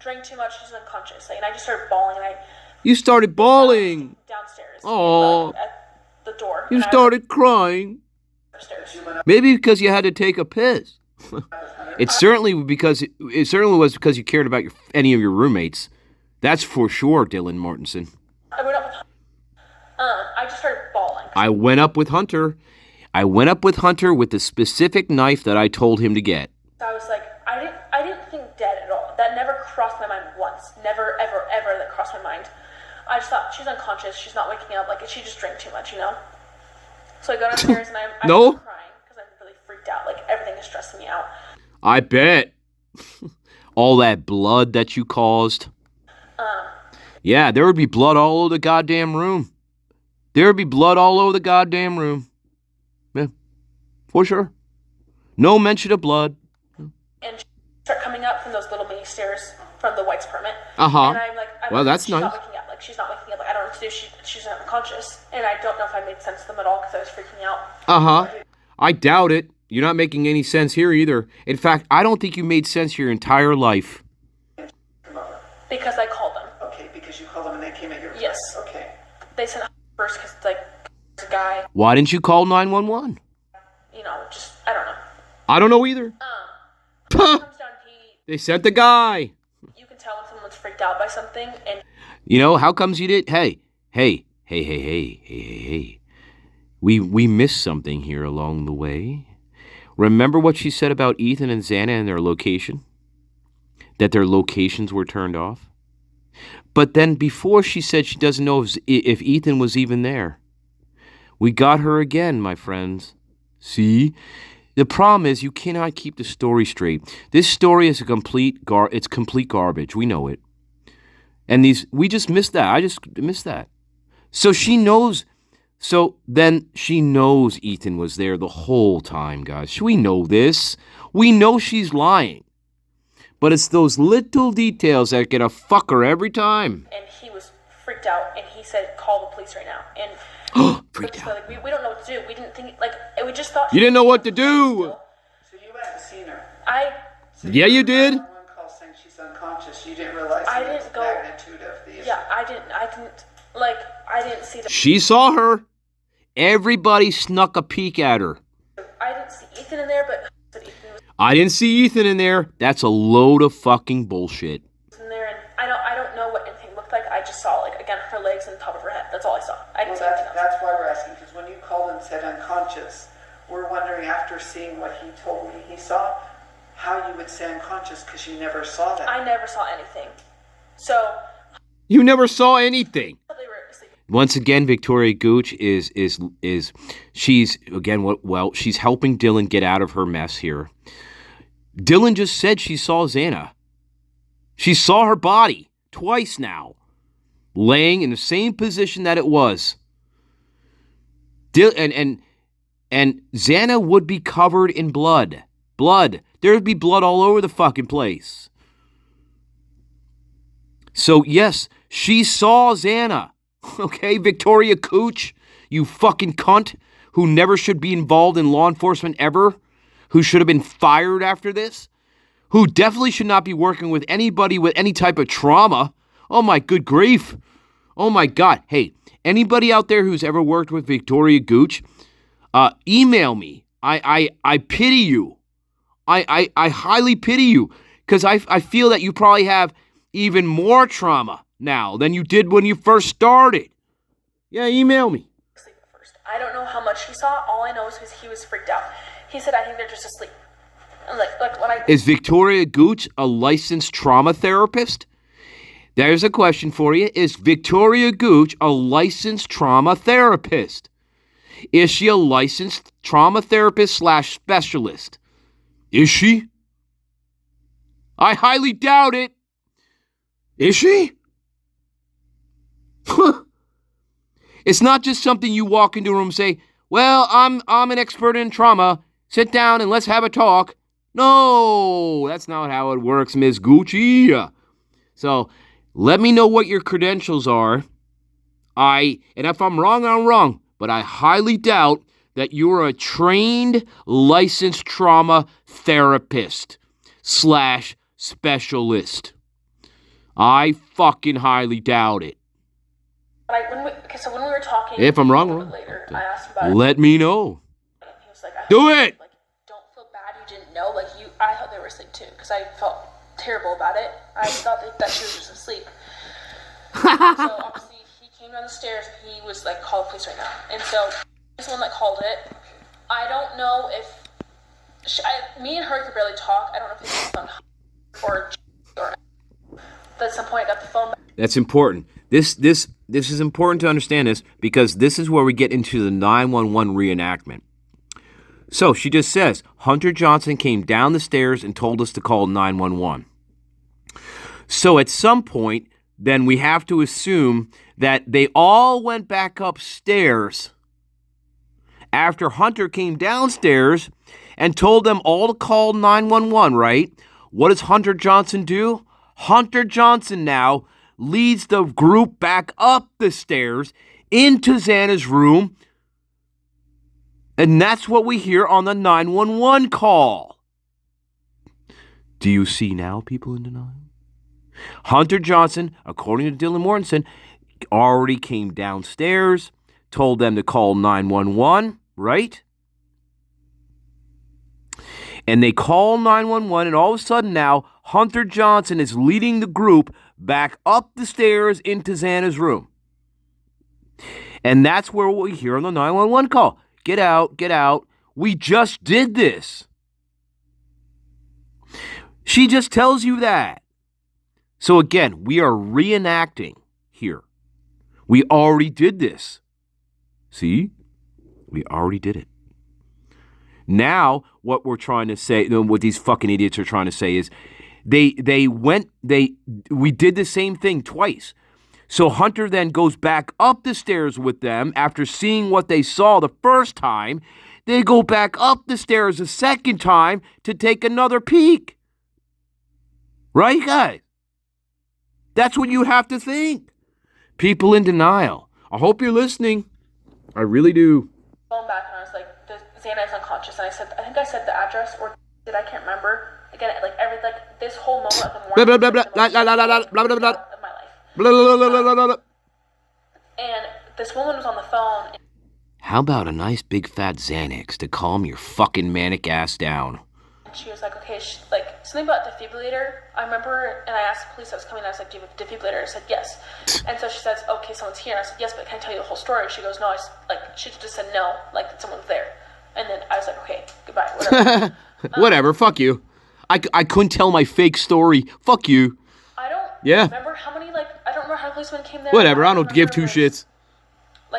drank too much, she's unconscious. Like, and I just started bawling, and You started bawling. Downstairs. Oh. At the door. You started crying. Upstairs. Maybe because you had to take a piss. It certainly was because you cared about any of your roommates. That's for sure, Dylan Mortensen. I went up with I just started bawling. I went up with Hunter. With the specific knife that I told him to get. I was like, I didn't think dead at all. That never crossed my mind once. Never, ever, ever that crossed my mind. I just thought, she's unconscious, she's not waking up, like, she just drank too much, you know? So I go downstairs and I'm No. crying because I'm really freaked out. Like, everything is stressing me out. I bet. All that blood that you caused. Yeah, there would be blood all over the goddamn room. Yeah, for sure. No mention of blood. And she started coming up from those little mini stairs from the White's apartment. Uh-huh. And I'm like, Well, that's she's nice. not waking up. Like, she's not waking up. Like, I don't know what to do. She's unconscious. And I don't know if I made sense to them at all because I was freaking out. Uh-huh. I doubt it. You're not making any sense here either. In fact, I don't think you made sense your entire life. Because I called them. Okay, because you called them and they came at your Yes. place. Okay. They said first because, like, there's a guy, Why didn't you call 911? you know, just, I don't know. I don't know either. He comes down, They sent the guy. you can tell when someone's freaked out by something, and You know, how comes you did? Hey. We missed something here along the way. Remember what she said about Ethan and Xana and their location? That their locations were turned off? But then before she said she doesn't know if Ethan was even there. We got her again, my friends. See? The problem is you cannot keep the story straight. This story is complete garbage. We know it. And we just missed that. I just missed that. So then she knows Ethan was there the whole time, guys. We know this. We know she's lying. But it's those little details that get a fucker every time. he was freaked out, and he said, call the police right now. And Freaked out. like, we don't know what to do. We didn't think, like, we just thought... You didn't know what to do. So you hadn't seen her. Yeah, you did. One call saying she's unconscious. You didn't realize I the didn't go- magnitude of the issue. Yeah, I didn't see the... She saw her. Everybody snuck a peek at her. I didn't see Ethan in there, but Ethan was I didn't see Ethan in there. That's a load of fucking bullshit. in there, and I don't know what anything looked like. I just saw, like, again, her legs and the top of her head. That's all I saw. I didn't Well, see anything else. that's why we're asking, because when you called and said unconscious, we're wondering after seeing what he told me he saw, how you would say unconscious because you never saw that. I never saw anything. So, You never saw anything. they were asleep. Once again, Victoria Gooch she's helping Dylan get out of her mess here. Dylan just said she saw Xana. She saw her body twice now, laying in the same position that it was. And Xana would be covered in blood. There'd be blood all over the fucking place. So yes, she saw Xana. Okay, Victoria Cooch, you fucking cunt who never should be involved in law enforcement ever, who should have been fired after this, who definitely should not be working with anybody with any type of trauma. Oh my good grief. Oh my God. Hey, anybody out there who's ever worked with Victoria Gooch, email me. I pity you. I highly pity you because I feel that you probably have even more trauma now than you did when you first started. Yeah, email me. Asleep at first. I don't know how much he saw. All I know is he was freaked out. He said, I think they're just asleep. And like when I... Is Victoria Gooch a licensed trauma therapist? There's a question for you. Is Victoria Gooch a licensed trauma therapist? Is she a licensed trauma therapist / specialist? Is she? I highly doubt it. Is she? It's not just something you walk into a room and say, well, I'm an expert in trauma. Sit down and let's have a talk. No, that's not how it works, Ms. Gucci. So let me know what your credentials are. And if I'm wrong, I'm wrong. But I highly doubt that you're a trained, licensed trauma therapist / specialist. I fucking highly doubt it. So when we were talking... If I'm wrong, a little bit later, I asked him about it. let me know. And he was like, Do it! Like, don't feel bad you didn't know. Like, I thought they were asleep too, because I felt terrible about it. I thought that she was just asleep. So obviously, he came down the stairs and he was like, call the police right now. And so he's the one that called it. I don't know if... me and her could barely talk. I don't know if it's on or but at some point I got the phone back. That's important. This is important to understand this because this is where we get into the 911 reenactment. So she just says, Hunter Johnson came down the stairs and told us to call 911. So at some point, then we have to assume that they all went back upstairs after Hunter came downstairs and told them all to call 911, right? What does Hunter Johnson do? Hunter Johnson now leads the group back up the stairs into Xana's room. And that's what we hear on the 911 call. Do you see now, people in denial? Hunter Johnson, according to Dylan Mortensen, already came downstairs, told them to call 911, right? And they call 911, and all of a sudden now, Hunter Johnson is leading the group back up the stairs into Xana's room. And that's where we hear on the 911 call. Get out, get out. We just did this. She just tells you that. So again, we are reenacting here. We already did this. See? We already did it. Now, what we're trying to say, what these fucking idiots are trying to say is we did the same thing twice. So Hunter then goes back up the stairs with them after seeing what they saw the first time. They go back up the stairs a second time to take another peek. Right, guys? That's what you have to think. People in denial. I hope you're listening. I really do. Going back and I was like, Xana is unconscious, and I think I said the address, or did I can't remember. Again, this whole moment of the morning. Blah, blah, blah, blah, blah, blah, blah, blah, blah, blah. Of my life. Blah, blah, blah, blah, blah, blah. And this woman was on the phone. How about a nice big fat Xanax to calm your fucking manic ass down? And she was like, okay, something about defibrillator. I remember, and I asked the police that was coming, and I was like, do you have a defibrillator? I said, yes. And so she says, okay, someone's here. And I said, yes, but can I tell you the whole story? She goes, no, she just said no, that someone's there. And then I was like, okay, goodbye, whatever. Whatever, fuck you. I couldn't tell my fake story. Fuck you. I don't remember how many, I don't remember how many policemen came there. Whatever, I don't give two shits.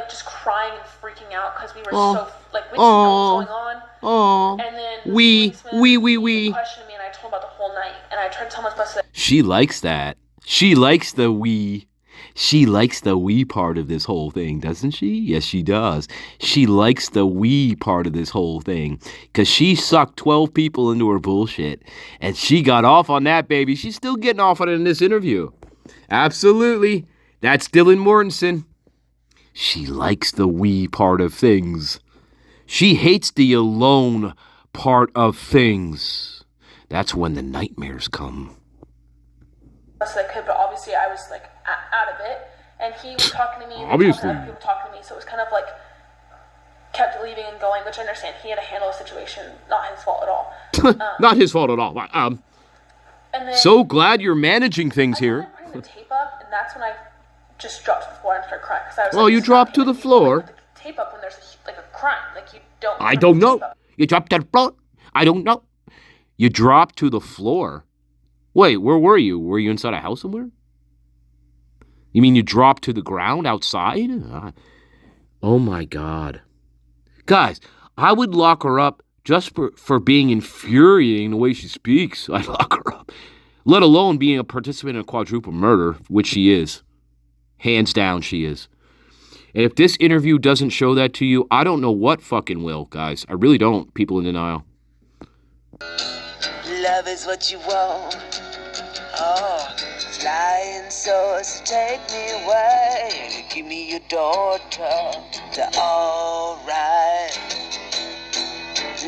Just crying and freaking out because we were so, we didn't know what was going on. Oh. And then We. questioned me, and I told him about the whole night. And I tried to tell him as best as She likes that. She likes the we. She likes the we part of this whole thing, doesn't she? Yes, she does. She likes the we part of this whole thing because she sucked 12 people into her bullshit and she got off on that, baby. She's still getting off on it in this interview. Absolutely. That's Dylan Mortensen. She likes the we part of things. She hates the alone part of things. That's when the nightmares come. best as I could, but obviously I was out of it, and he was talking to me, Obviously. and other people talking to me, so it was kind of kept leaving and going, which I understand. He had to handle the situation, not his fault at all. Not his fault at all. And then So glad you're managing things here. I putting the tape up, and that's when I just dropped to the floor and started crying. Cause I was Well, you dropped to the floor. Put the tape up when there's a crime. You don't. I put don't the know. tape up. You dropped to the floor. I don't know. You dropped to the floor. Wait, where were you? Were you inside a house somewhere? You mean you dropped to the ground outside? Oh my God. Guys, I would lock her up just for being infuriating the way she speaks. I'd lock her up. Let alone being a participant in a quadruple murder, which she is. Hands down, she is. And if this interview doesn't show that to you, I don't know what fucking will, guys. I really don't. People in denial. Love is what you want. Oh, flying saucer, take me away. Give me your daughter. To alright.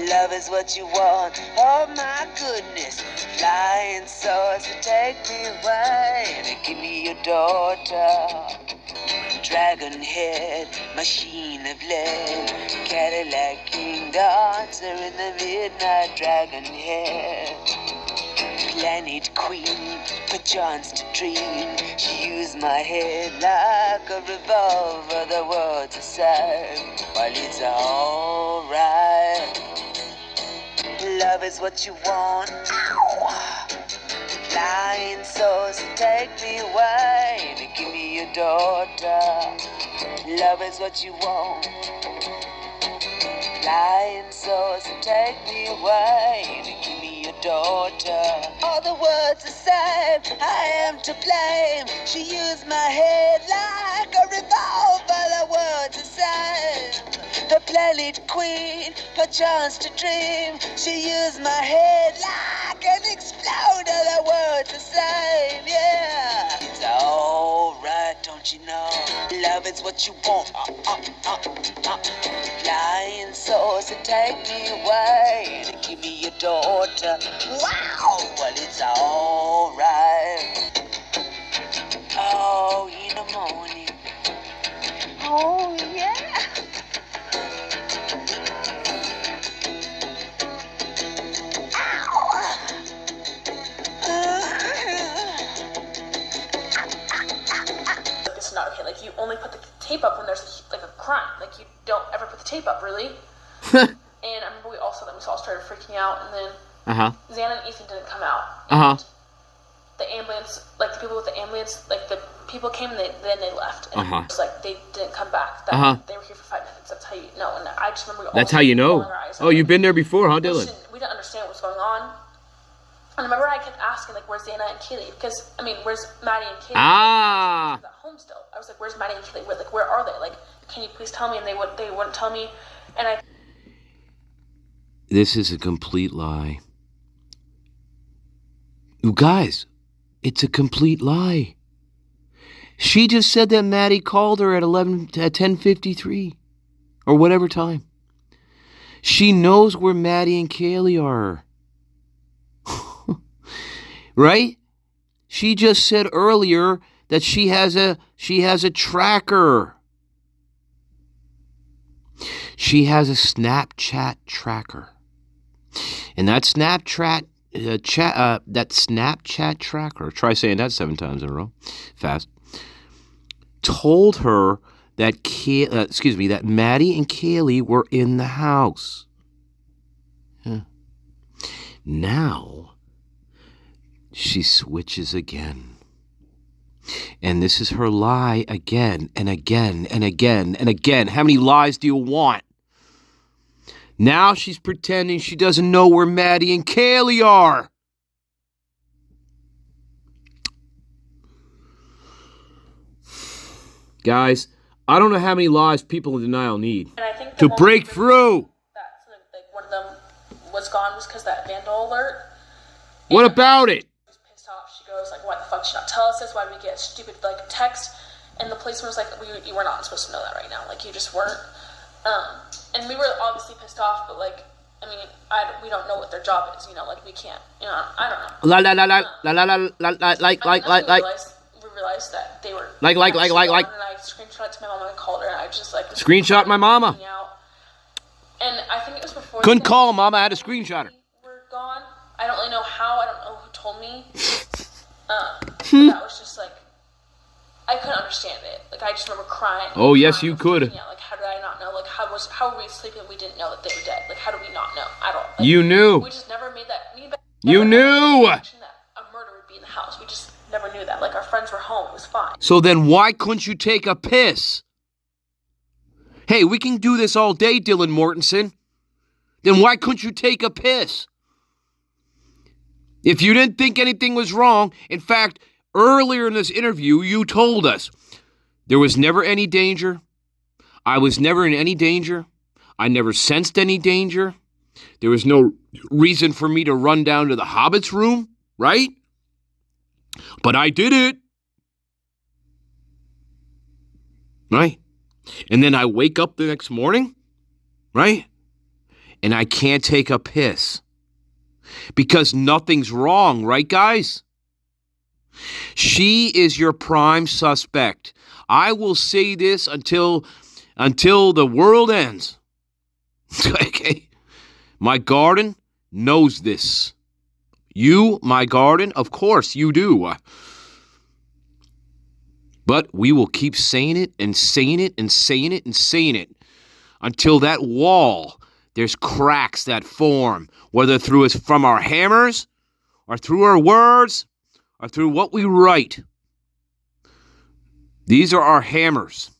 Love is what you want. Oh my goodness. Flying saucer, take me away. Give me your daughter. Dragon head, machine of lead, Cadillac king, dancer in the midnight. Dragon head, planet queen, perchance to dream. She used my head like a revolver. The words aside, while it's alright. Love is what you want. Ow. Flying saucer, take me away. To give me your daughter. Love is what you want. Flying saucer, take me away. To give me your daughter. All the words are said, I am to blame. She used my head like a revolver. The words are said. The planet queen, perchance to dream. She used my head like an exploder. The words are same. But you know, love is what you want. Flying souls to take me away and give me your daughter. Wow, well it's alright. Oh, in the morning. Oh yeah. It's not okay. Like, you only put the tape up when there's like a crime. Like, you don't ever put the tape up, really. And I remember we all started freaking out, and then Xana and Ethan didn't come out. And the ambulance, like the people with the ambulance, like the people came and then they left. And it was like they didn't come back. They were here for 5 minutes. That's how you know. And I just remember we all That's how you know. Oh, you've been there before, huh, Dylan? We didn't understand what was going on. And I remember I kept asking, like, where's Xana and Kaylee? Because, I mean, where's Maddie and Kaylee? I was at home still. I was like, where's Maddie and Kaylee? Where are they? Like, can you please tell me? And they wouldn't tell me. And This is a complete lie. You guys, it's a complete lie. She just said that Maddie called her at 10:53 or whatever time. She knows where Maddie and Kaylee are. Right? She just said earlier that she has a tracker. She has a Snapchat tracker. And that Snapchat tracker, try saying that 7 times in a row, fast, told her that that Maddie and Kaylee were in the house. Now she switches again. And this is her lie again and again and again and again. How many lies do you want? Now she's pretending she doesn't know where Maddie and Kaylee are. Guys, I don't know how many lies people in denial need I think to break through. That, like, one of them was gone was because that vandal alert. What about it? She was pissed off. She goes, like, why the fuck did she not tell us this? Why did we get a stupid, like, text? And the policeman was like, you were not supposed to know that right now. Like, you just weren't. And we were obviously pissed off, but, like, I mean, we don't know what their job is, you know, like, we can't, you know, I don't know. We realized that they were... And I screenshot it to my mama and called her, and I just, like... Screenshot my mama. And I think it was before... Couldn't call mama, I had to screenshot her. ...were gone. I don't really know how, I don't know who told me. But that was just, like... I couldn't understand it. Like, I just remember crying. Oh, yes, you could. Like, how did I not know? Like, how were we sleeping and we didn't know that they were dead? Like, how do we not know? I don't... Like, you knew. We just never made that... You knew! ...that a murder would be in the house. We just never knew that. Like, our friends were home. It was fine. So then why couldn't you take a piss? Hey, we can do this all day, Dylan Mortensen. Then why couldn't you take a piss? If you didn't think anything was wrong, in fact... Earlier in this interview, you told us there was never any danger. I was never in any danger. I never sensed any danger. There was no reason for me to run down to the Hobbit's room, right? But I did it. Right? And then I wake up the next morning, right? And I can't take a piss. Because nothing's wrong, right, guys? She is your prime suspect. I will say this until the world ends. Okay? My garden knows this. You, my garden, of course you do. But we will keep saying it and saying it and saying it and saying it until that wall, there's cracks that form, whether from our hammers or through our words or through what we write. These are our hammers.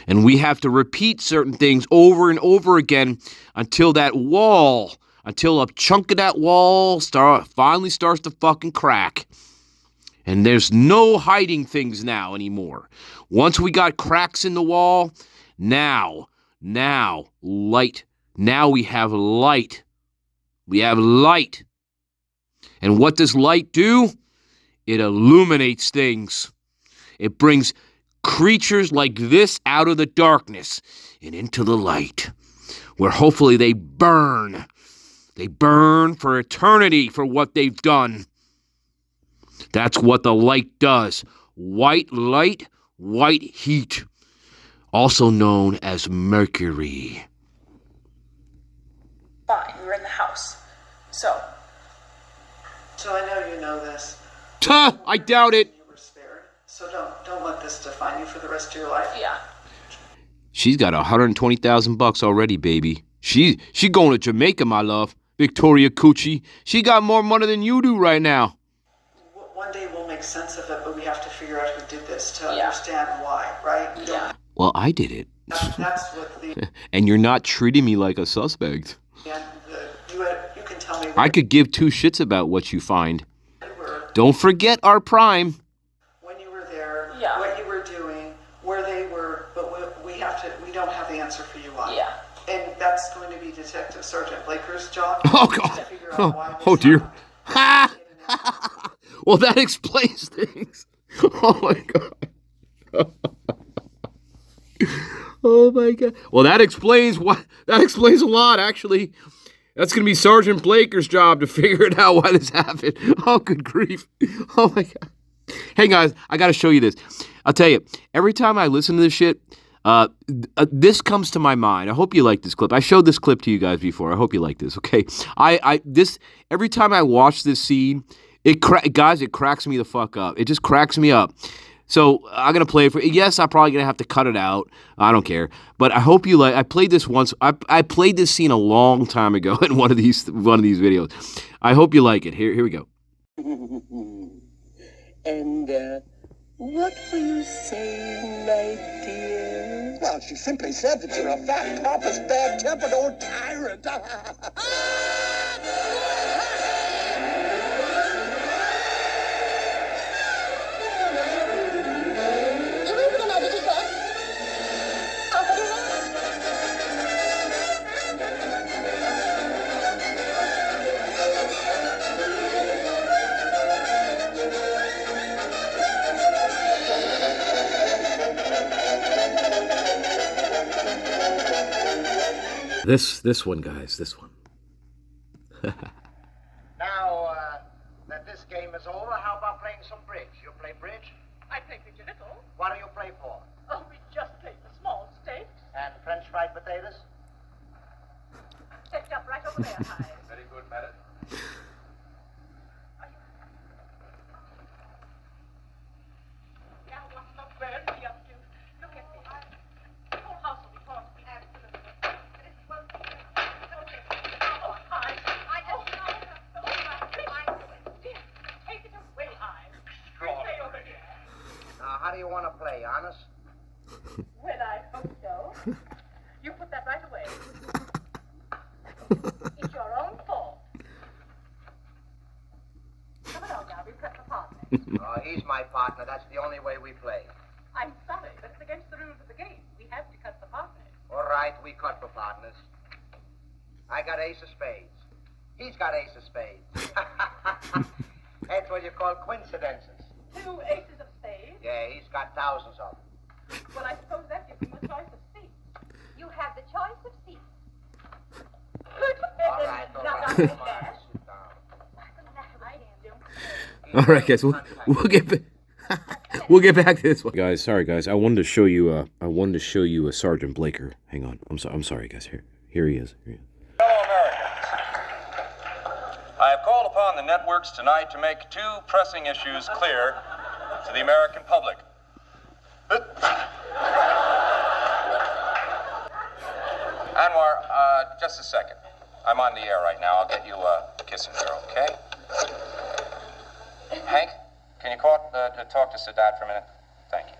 And we have to repeat certain things over and over again until a chunk of that wall finally starts to fucking crack. And there's no hiding things now anymore. Once we got cracks in the wall, now, light. Now we have light. We have light. And what does light do? It illuminates things. It brings creatures like this out of the darkness and into the light, where hopefully they burn. They burn for eternity for what they've done. That's what the light does. White light, white heat, also known as mercury. Fine, we were in the house. So I know you know this. Tuh, I doubt it. You were spared. So don't let this define you for the rest of your life. yeah. She's got $120,000 already, baby. She going to Jamaica, my love. Victoria Coochie. She got more money than you do right now. One day we'll make sense of it, but we have to figure out who did this to Yeah. understand why, right? We don't- Yeah. Well, I did it. That's what the And you're not treating me like a suspect. and you can tell me I could give two shits about what you find. you were Don't forget our prime. when you were there, Yeah. what you were doing, where they were, but we don't have the answer for you on. Yeah. And that's going to be Detective Sergeant Blaker's job. Oh, is to God. figure out why this Oh, dear. happened. Ha! Well, that explains things. Oh, my God. Oh, my God. Well, that explains a lot, actually. That's going to be Sergeant Blaker's job to figure it out why this happened. Oh, good grief. Oh, my God. Hey, guys, I got to show you this. I'll tell you, every time I listen to this shit, this comes to my mind. I hope you like this clip. I showed this clip to you guys before. I hope you like this, okay? Every time I watch this scene, it cracks me the fuck up. It just cracks me up. So I'm gonna play it for. Yes, I'm probably gonna have to cut it out. I don't care. But I hope you like. I played this once. I played this scene a long time ago in one of these videos. I hope you like it. Here we go. And what were you saying, my dear? Well, she simply said that you're a fat, pompous, bad-tempered old tyrant. This one, guys. This one. Now, that this game is over, how about playing some bridge? You play bridge? I play bridge a little. What do you play for? Oh, we just played the small stakes. And French fried potatoes? Set up right over there, Hyde. Very good, madam. Now, what's the bird be up to? Look at me. The whole house will be forced to be absolutely. It won't be. Oh, Hyde. I just know. Dear, take it away, Hyde. Stay over here. Now, how do you want to play, honest? Well, I hope so. You put that right away. It's your own fault. Come along now, we prep the partner. Oh, he's my partner. That's the only way we play. I'm sorry, but it's against the rules of the game. We have to cut the partners. All right, we cut for partners. I got ace of spades. He's got ace of spades. That's what you call coincidences. 2 aces of spades. Yeah, he's got thousands of them. Well, I suppose that gives him a choice of seats. You have the choice of seats. Good All right, heavens, all not right. like Come on, that. sit down. All right, guys. We'll get back to this one, guys. Sorry, guys. I wanted to show you. A Sergeant Blaker. Hang on. I'm sorry, guys. Here he is. Fellow Americans, I have called upon the networks tonight to make 2 pressing issues clear to the American public. Anwar, just a second. I'm on the air right now. I'll get you a Kissinger, okay? Hank, can you talk to Sadat for a minute? Thank you.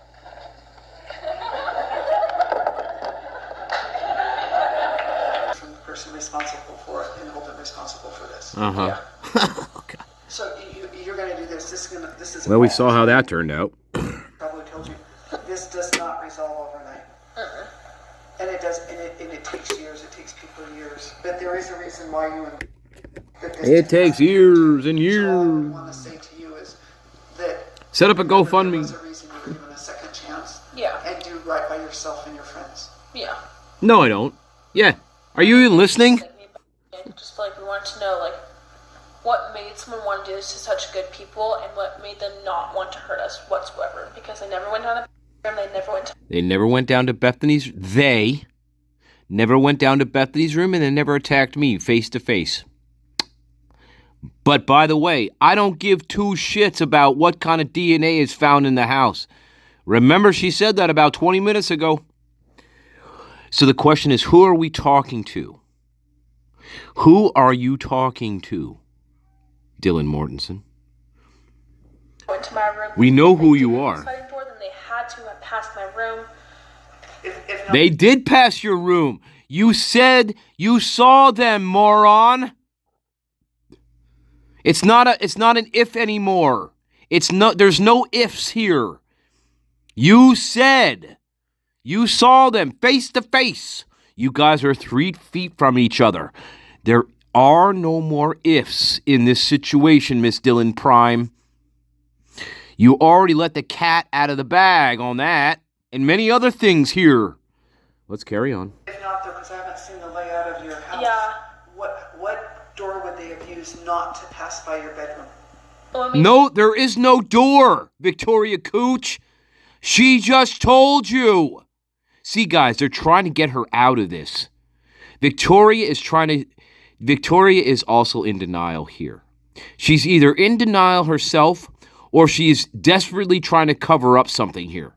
From the person responsible for it and hold them responsible for this. Okay. So you're going to do this. This is. Well, we saw how that turned out. Probably told you. This does not resolve overnight. And it does. And it takes years. It takes people years. But there is a reason why you. That this It takes happen. years and So all I years. want to say to you is that. Set up a GoFundMe. There was a reason you were given a No, I don't. Yeah. Are you even listening? Just feel like we wanted to know, like, what made someone want to do this to such good people, and what made them not want to hurt us whatsoever. Because they never went down to They never went down to Bethany's. They never went down to Bethany's room, and they never attacked me face to face. But by the way, I don't give two shits about what kind of DNA is found in the house. Remember, she said that about 20 minutes ago. So the question is, who are we talking to? Who are you talking to, Dylan Mortensen? went to my room. We know who you are. Then they had to have passed my room. They did pass your room. You said you saw them, moron. It's not an if anymore. There's no ifs here. You said you saw them face to face. You guys are 3 feet from each other. There are no more ifs in this situation, Miss Dylan Prime. You already let the cat out of the bag on that, and many other things here. Let's carry on. If not, though, because I haven't seen the layout of your house. Yeah. What door would they have used not to pass by your bedroom? No, there is no door, Victoria Cooch. She just told you. See, guys, they're trying to get her out of this. Victoria is also in denial here. She's either in denial herself or she's desperately trying to cover up something here.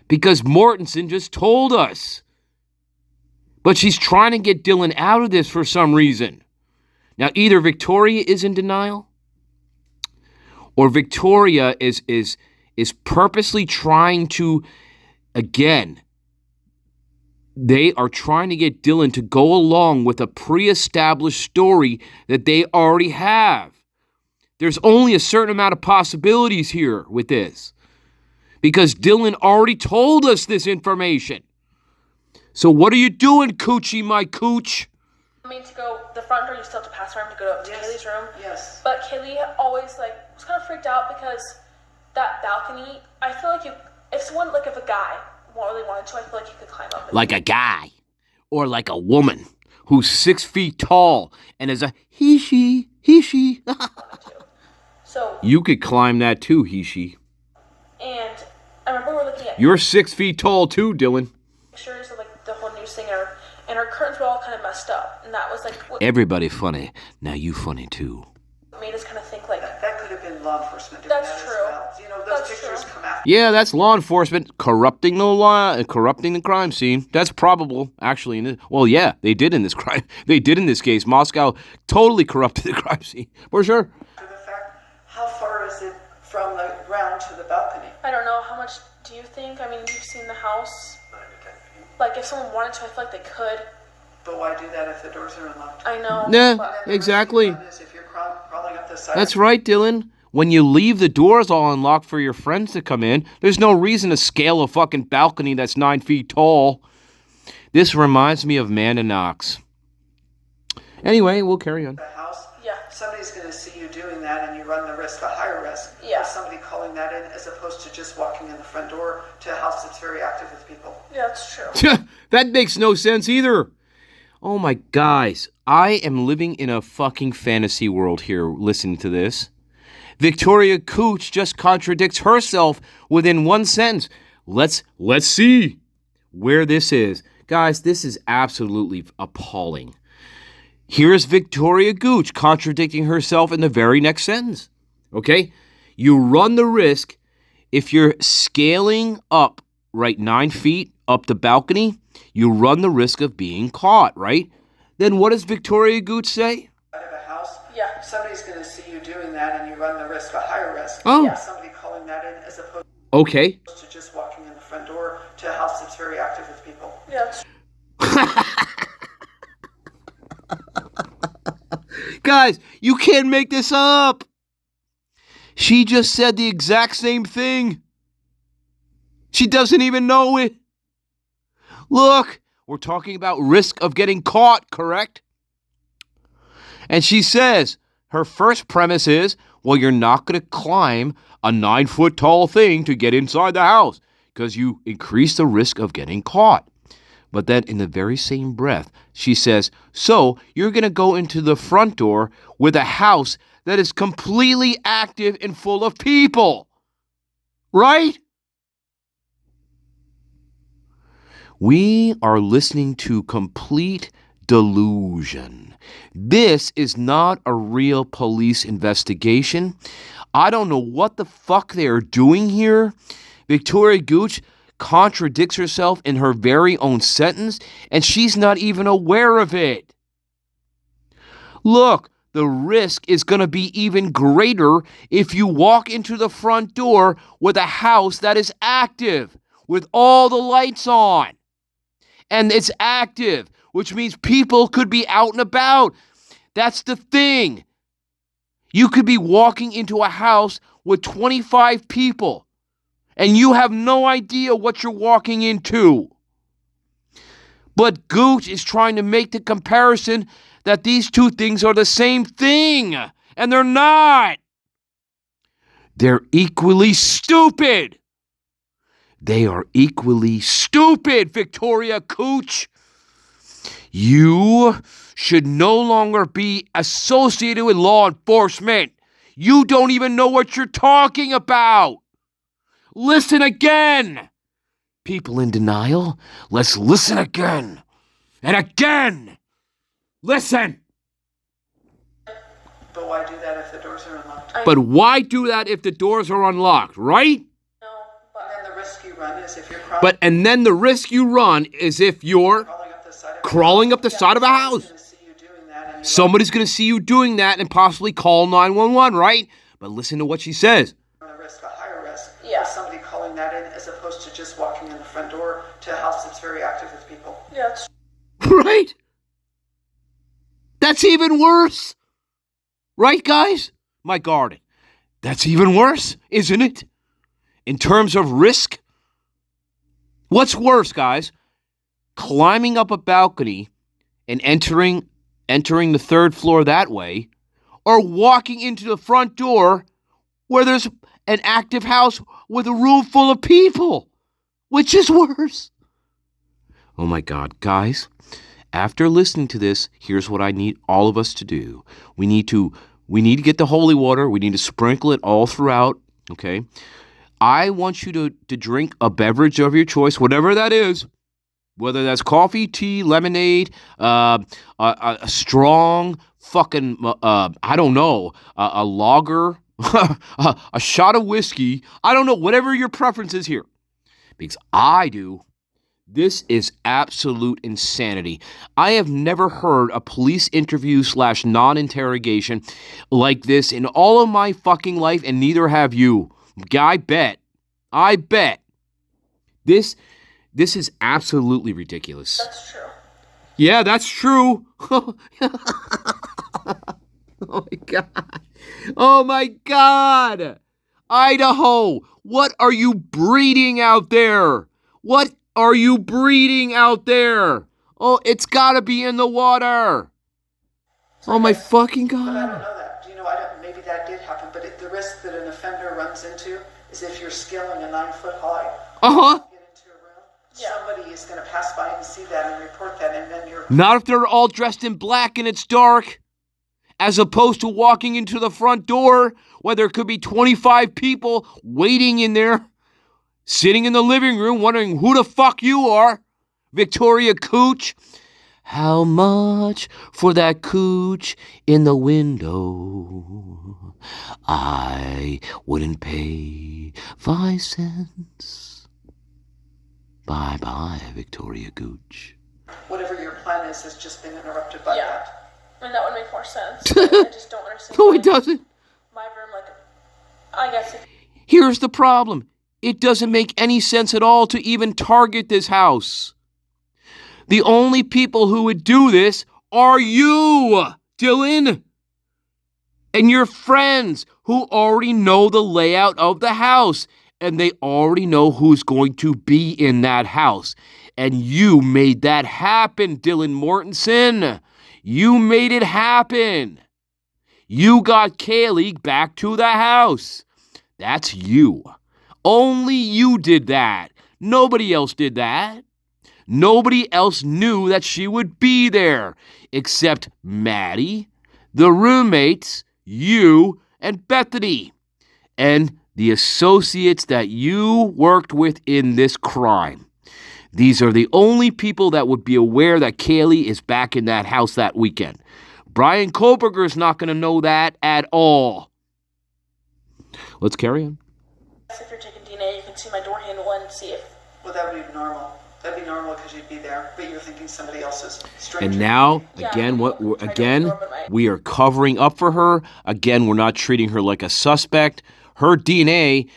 Because Mortensen just told us. But she's trying to get Dylan out of this for some reason. Now, either Victoria is in denial or Victoria is purposely trying to, again, they are trying to get Dylan to go along with a pre-established story that they already have. There's only a certain amount of possibilities here with this. Because Dylan already told us this information. So what are you doing, Coochie, my cooch? I mean, to go the front door, you still have to pass around to go to Kaylee's room. Yes. But Kaylee always was kind of freaked out because that balcony. I feel like if a guy really wanted to, I feel like you could climb up. Like a guy, or like a woman who's 6 feet tall and is a he-she. So you could climb that too, he-she. And I remember we're looking at. You're 6 feet tall too, Dylan. Pictures of the whole new singer, and her curtains were all kind of messed up, and that was what Everybody funny. Now you funny too. made us kind of think that could have been law enforcement. That's that true. As well. Those That's pictures true. come after. Yeah, that's law enforcement corrupting the law, corrupting the crime scene. That's probable, actually. Well, yeah, they did in this crime. They did in this case. Moscow totally corrupted the crime scene, for sure. To the fact, how far is it from the ground to the balcony? I don't know, how much do you think? I mean, you've seen the house. 9 to 10 feet. If someone wanted to, I feel like they could. But why do that if the doors are unlocked? I know. Yeah, but exactly. If you're crawling up the side. That's right, Dylan. When you leave the doors all unlocked for your friends to come in, there's no reason to scale a fucking balcony that's 9 feet tall. This reminds me of Amanda Knox. Anyway, we'll carry on. The house. Yeah. Somebody's going to see you doing that, and you run the risk, a higher risk, Yeah. of somebody calling that in, as opposed to just walking in the front door to a house that's very active with people. Yeah, that's true. That makes no sense either. Oh my guys, I am living in a fucking fantasy world here listening to this. Victoria Cooch just contradicts herself within one sentence. Let's see where this is. Guys, this is absolutely appalling. Here's Victoria Gooch contradicting herself in the very next sentence. Okay? You run the risk if you're scaling up, 9 feet up the balcony, you run the risk of being caught, right? Then what does Victoria Gooch say? Out of a house. Yeah. Somebody's going to see you doing that, and you run the risk, a higher risk. Oh. Of somebody calling that in, as opposed Okay. to just walking in the front door to a house that's very active with people. Yeah, that's Guys, you can't make this up. She just said the exact same thing. She doesn't even know it. Look, we're talking about risk of getting caught, correct? And she says her first premise is, well, you're not going to climb a 9-foot tall thing to get inside the house because you increase the risk of getting caught. But then in the very same breath, she says, so you're going to go into the front door with a house that is completely active and full of people. Right? We are listening to complete delusion. This is not a real police investigation. I don't know what the fuck they are doing here. Victoria Gooch contradicts herself in her very own sentence, and she's not even aware of it. Look, the risk is going to be even greater if you walk into the front door with a house that is active, with all the lights on. And it's active, which means people could be out and about. That's the thing. You could be walking into a house with 25 people, and you have no idea what you're walking into. But Gooch is trying to make the comparison that these two things are the same thing, and they're not. They're equally stupid. They are equally stupid, Victoria Gooch. You should no longer be associated with law enforcement. You don't even know what you're talking about. Listen again. People in denial, let's listen again. And again. Listen. But why do that if the doors are unlocked? But why do that if the doors are unlocked, right? And then the risk you run is if you're crawling, And then the risk you run is if you're crawling up the side of a house. Somebody's going to see you doing that and possibly call 911, right? But listen to what she says. a higher risk of somebody calling that in as opposed to just walking in the front door to a house that's very active with people. Yeah, it's Right? That's even worse. Right, guys? My garden. That's even worse, isn't it? In terms of risk? What's worse, guys? Climbing up a balcony and entering the third floor that way, or walking into the front door where there's an active house with a room full of people? Which is worse? Oh my God, guys. After listening to this, here's what I need all of us to do. We need to get the holy water. We need to sprinkle it all throughout, okay? I want you to drink a beverage of your choice, whatever that is, whether that's coffee, tea, lemonade, a strong fucking, I don't know, a lager, a shot of whiskey. I don't know, whatever your preference is here. Because I do. This is absolute insanity. I have never heard a police interview / non-interrogation like this in all of my fucking life, and neither have you. I bet. This is absolutely ridiculous. That's true. Yeah, that's true. Oh my God. Oh my God. Idaho, what are you breeding out there? What are you breeding out there? Oh, it's gotta be in the water. Oh my fucking But I don't God. know that. Maybe that did happen, but the risk that an offender runs into is if you're scaling a 9-foot high. Uh-huh. Get into a room, somebody is going to pass by and see that and report that, and then you're... Not if they're all dressed in black and it's dark. As opposed to walking into the front door where there could be 25 people waiting in there, sitting in the living room wondering who the fuck you are, Victoria Gooch. How much for that cooch in the window? I wouldn't pay 5 cents. Bye-bye, Victoria Gooch. Whatever your plan is has just been interrupted by that. And that would make more sense. I just don't understand. No, it doesn't. My room, I guess if Here's the problem. It doesn't make any sense at all to even target this house. The only people who would do this are you, Dylan, and your friends who already know the layout of the house, and they already know who's going to be in that house. And you made that happen, Dylan Mortensen. You made it happen. You got Kaylee back to the house. That's you. Only you did that. Nobody else did that. Nobody else knew that she would be there except Maddie, the roommates, you, and Bethany, and the associates that you worked with in this crime. These are the only people that would be aware that Kaylee is back in that house that weekend. Brian Koberger is not going to know that at all. Let's carry on. If you're taking DNA, you can see my door handle and see if... Well, that would be normal. That'd be normal because you'd be there, but you're thinking somebody else's stranger. And now, we are covering up for her. Again, we're not treating her like a suspect. Her DNA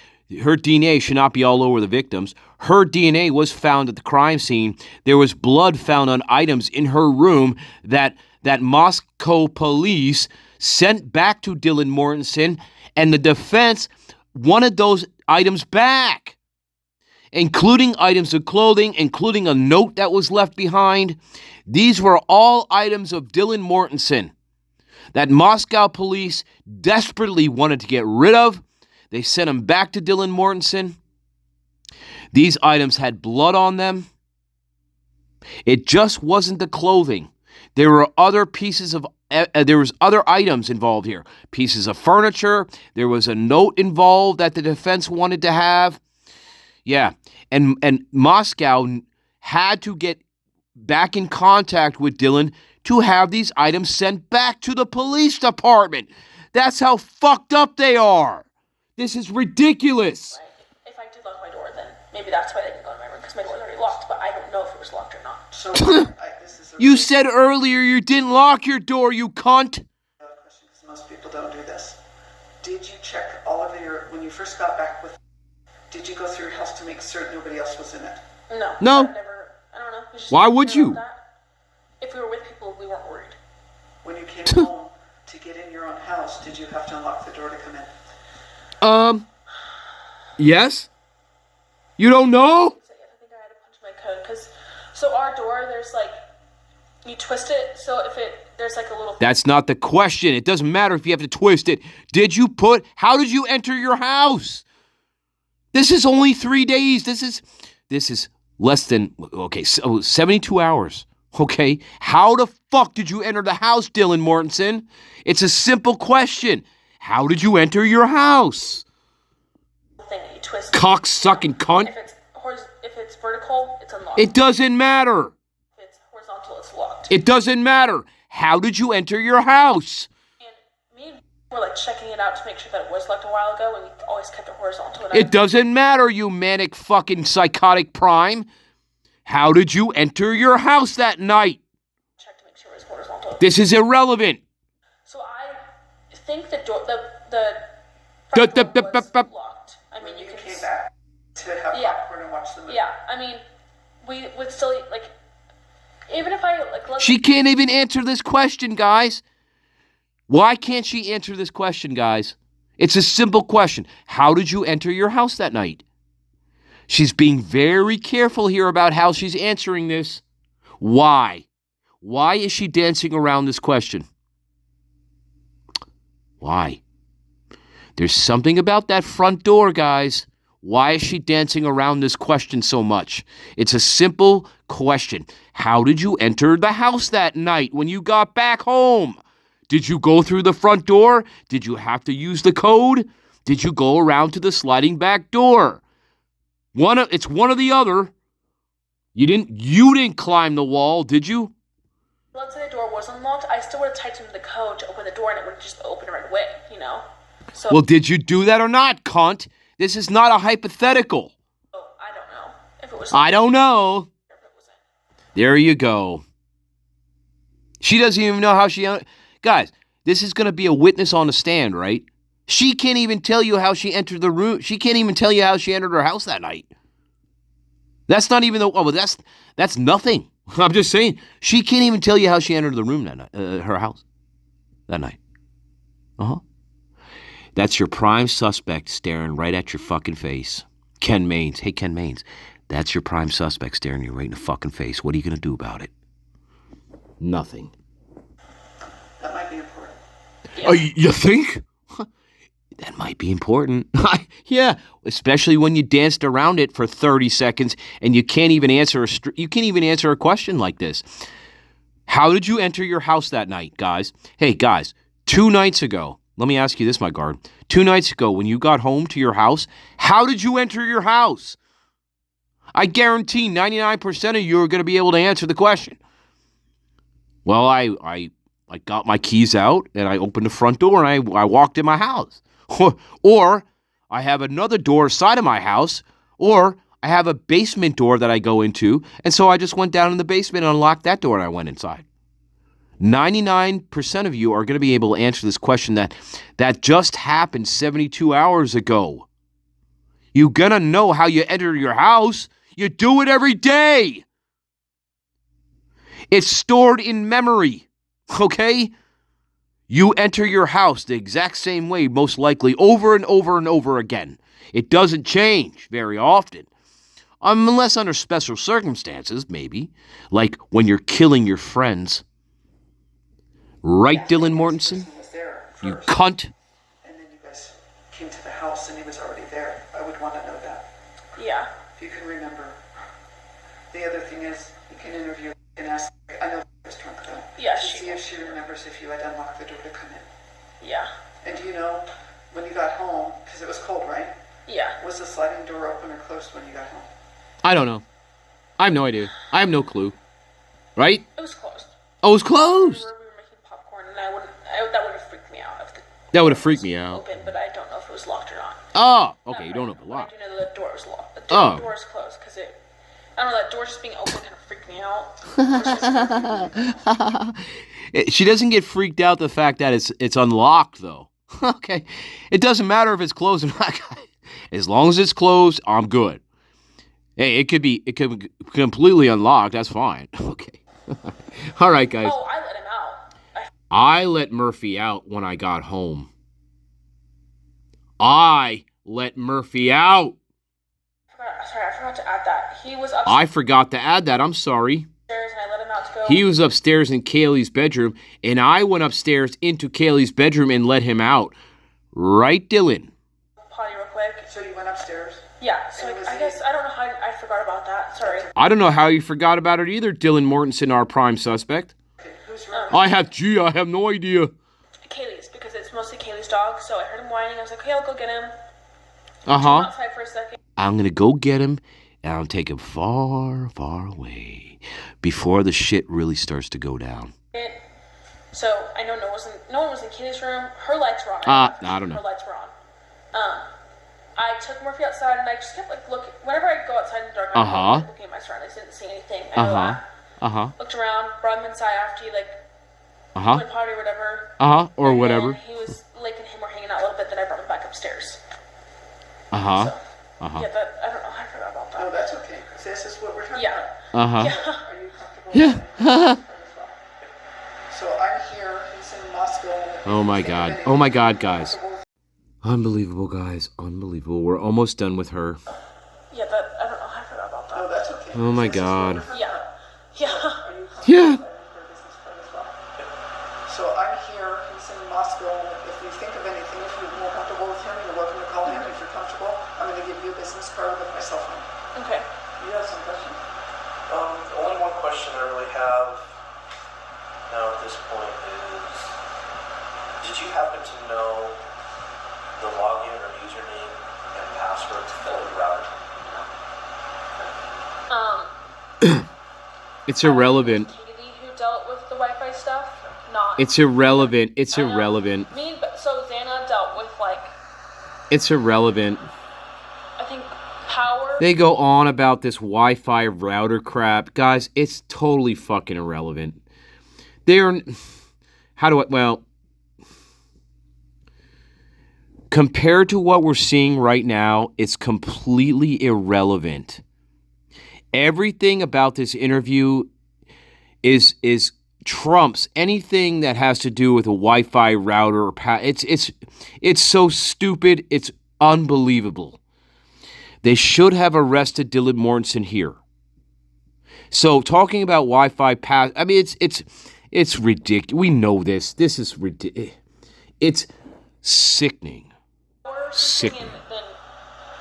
should not be all over the victims. Her DNA was found at the crime scene. There was blood found on items in her room that Moscow police sent back to Dylan Mortensen, and the defense wanted those items back, including items of clothing, including a note that was left behind. These were all items of Dylan Mortensen that Moscow police desperately wanted to get rid of. They sent them back to Dylan Mortensen. These items had blood on them. It just wasn't the clothing. There were other there was other items involved here. Pieces of furniture. There was a note involved that the defense wanted to have. Yeah, and Moscow had to get back in contact with Dylan to have these items sent back to the police department. That's how fucked up they are. This is ridiculous. Right. If I did lock my door, then maybe that's why they didn't go in my room, because my door was already locked, but I don't know if it was locked or not. So, you said earlier you didn't lock your door, you cunt. Question, because most people don't do this. Did you check all of when you first got back with, did you go through your house to make certain nobody else was in it? No. No. I don't know. Why would you? If we were with people, we weren't worried. When you came home to get in your own house, did you have to unlock the door to come in? Yes? You don't know? I think I had to punch my code, so our door, there's you twist it, so there's a little... That's not the question. It doesn't matter if you have to twist it. How did you enter your house? This is only 3 days. This is less than, 72 hours. Okay? How the fuck did you enter the house, Dylan Mortensen? It's a simple question. How did you enter your house? Thing that you twist. Cock-sucking cunt. If it's vertical, it's unlocked. It doesn't matter. If it's horizontal, it's locked. It doesn't matter. How did you enter your house? And me and were checking it out to make sure that it was locked a while ago, and we always kept it horizontal. It doesn't matter, you manic fucking psychotic prime. How did you enter your house that night? Check to make sure it was horizontal. This is irrelevant. So I think the door, the front door was locked. I mean, you can came back to have popcorn and watch the movie. Yeah, I mean, we would still even if I She can't even answer this question, guys. Why can't she answer this question, guys? It's a simple question. How did you enter your house that night? She's being very careful here about how she's answering this. Why? Why is she dancing around this question? Why? There's something about that front door, guys. Why is she dancing around this question so much? It's a simple question. How did you enter the house that night when you got back home? Did you go through the front door? Did you have to use the code? Did you go around to the sliding back door? It's one or the other. You didn't climb the wall, did you? Let's say the door was unlocked, I still would have typed into the code to open the door, and it would just open right away, So, well, did you do that or not, cunt? This is not a hypothetical. I don't know. If it was... I don't know. There you go. She doesn't even know how she... Guys, this is going to be a witness on the stand, right? She can't even tell you how she entered the room. She can't even tell you how she entered her house that night. That's not even that's nothing. I'm just saying, she can't even tell you how she entered the room that night, her house that night. That's your prime suspect staring right at your fucking face. Ken Maines. Hey, Ken Maines. That's your prime suspect staring you right in the fucking face. What are you going to do about it? Nothing. That might be important. You think? That might be important. Yeah, especially when you danced around it for 30 seconds and you can't even answer a question like this. How did you enter your house that night, guys? Hey, guys, 2 nights ago, let me ask you this, my guard. 2 nights ago, when you got home to your house, how did you enter your house? I guarantee 99% of you are going to be able to answer the question. Well, I got my keys out and I opened the front door and I walked in my house. Or I have another door side of my house, or I have a basement door that I go into, and so I just went down in the basement and unlocked that door and I went inside. 99% of you are going to be able to answer this question that just happened 72 hours ago. You're going to know how you enter your house. You do it every day. It's stored in memory, okay? You enter your house the exact same way, most likely, over and over and over again. It doesn't change very often. Unless under special circumstances, maybe. Like when you're killing your friends. Right, Dylan Mortensen? You cunt. And then you guys came to the house and he was already there. I would want to know that. Yeah. If you can remember. The other thing is, you can interview and ask, I know she was drunk though. Yeah, to see if she remembers if you had unlocked the door to come in. Yeah. And do you know, when you got home, because it was cold, right? Yeah. Was the sliding door open or closed when you got home? I don't know. I have no idea. I have no clue. Right? It was closed. Oh, it was closed. We were making popcorn, and that would have freaked me out. If that would have freaked me out. Open, but I don't know if it was locked or not. Oh, okay. You don't know if it's I locked. do know the door was locked. The Oh. door was closed because I don't know, that door just being open kind of freaked me out. She doesn't get freaked out the fact that it's unlocked though. Okay, it doesn't matter if it's closed or not. As long as it's closed, I'm good. Hey, it could be completely unlocked. That's fine. Okay. All right, guys. Oh, I let him out. I let Murphy out when I got home. I let Murphy out. I forgot to add that. He was upstairs. I forgot to add that. I'm sorry. And I let him out to go. He was upstairs in Kaylee's bedroom, and I went upstairs into Kaylee's bedroom and let him out. Right, Dylan? Potty real quick. So you went upstairs? Yeah, so I guess, I don't know how I forgot about that. Sorry. I don't know how you forgot about it either, Dylan Mortensen, our prime suspect. Who's right? I have no idea. Kaylee's, because it's mostly Kaylee's dog, so I heard him whining. I was like, okay, I'll go get him. Uh-huh. Outside for a second. I'm going to go get him, and I'll take him far, far away before the shit really starts to go down. So I know no one was in Kaylee's room. Her lights were on. I don't know. Her lights were on. I took Murphy outside and I just kept looking. Whenever I go outside in the dark, I kept looking at my surroundings. Didn't see anything. Looked around, brought him inside after he went potty or whatever. Or whatever. He was and him were hanging out a little bit. Then I brought him back upstairs. So, Yeah, I don't know. I forgot about that. Oh, that's okay. This is what we're talking Yeah. about. Yeah. Are you comfortable? Yeah. So I'm here. He's in Moscow. Oh my God. Oh my God, guys. Unbelievable, guys. Unbelievable. We're almost done with her. Yeah, I don't know. I forgot about that. Oh, that's okay. Oh my God. Yeah. Yeah. Are you Yeah. So I'm here. He's in Moscow. If you think of anything, if you're more comfortable with him, you're welcome to call him. If you're comfortable, I'm going to give you a business card with my cell phone. Okay. You have some questions? Only one question I really have now at this point is, did you happen to know the login or username and password for the router? It's irrelevant. Katie who dealt with the Wi-Fi stuff, not. It's irrelevant. It's irrelevant. So Xana dealt with It's irrelevant. I think power. They go on about this Wi-Fi router crap. Guys, it's totally fucking irrelevant. Compared to what we're seeing right now, it's completely irrelevant. Everything about this interview is trumps anything that has to do with a Wi-Fi router or it's so stupid, it's unbelievable. They should have arrested Dylan Mortensen here. So talking about Wi-Fi pass, I mean it's ridiculous. We know this. This is ridiculous. It's sickening. Sickening. Then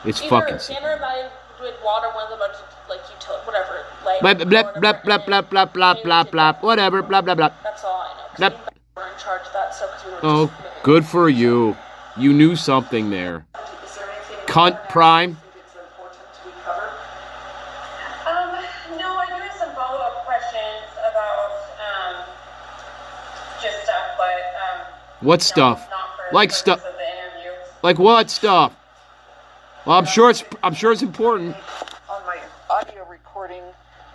It's either fucking Xander sickening. and I would water one of them, or like utility, whatever. Like Blah, blah, blah, blah, blah, blah, blah, blah, blah, whatever, blah, blah, blah. That's all I know. Because Blah. me and Beth were in charge of that stuff because we were Oh, just moving. good for you. You knew something there. Is there anything Cunt Prime. it's important to be covered? No, I do have some follow-up questions about, just stuff, but, What stuff? not for Like the stuff. purpose of the interview. Like what stuff? Well, I'm sure it's important. On my audio recording,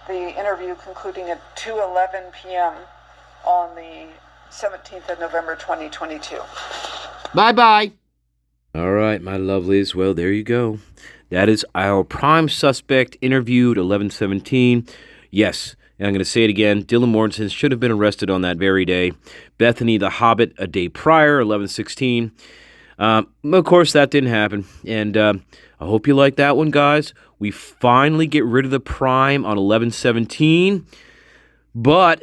the interview concluding at 2:11 p.m. on the 17th of November 2022. Bye-bye. All right, my lovelies. Well, there you go. That is our prime suspect interviewed 11/17. Yes, and I'm going to say it again. Dylan Mortensen should have been arrested on that very day. Bethany the Hobbit a day prior, 11/16. Of course, that didn't happen. And I hope you like that one, guys. We finally get rid of the prime on 11/17. But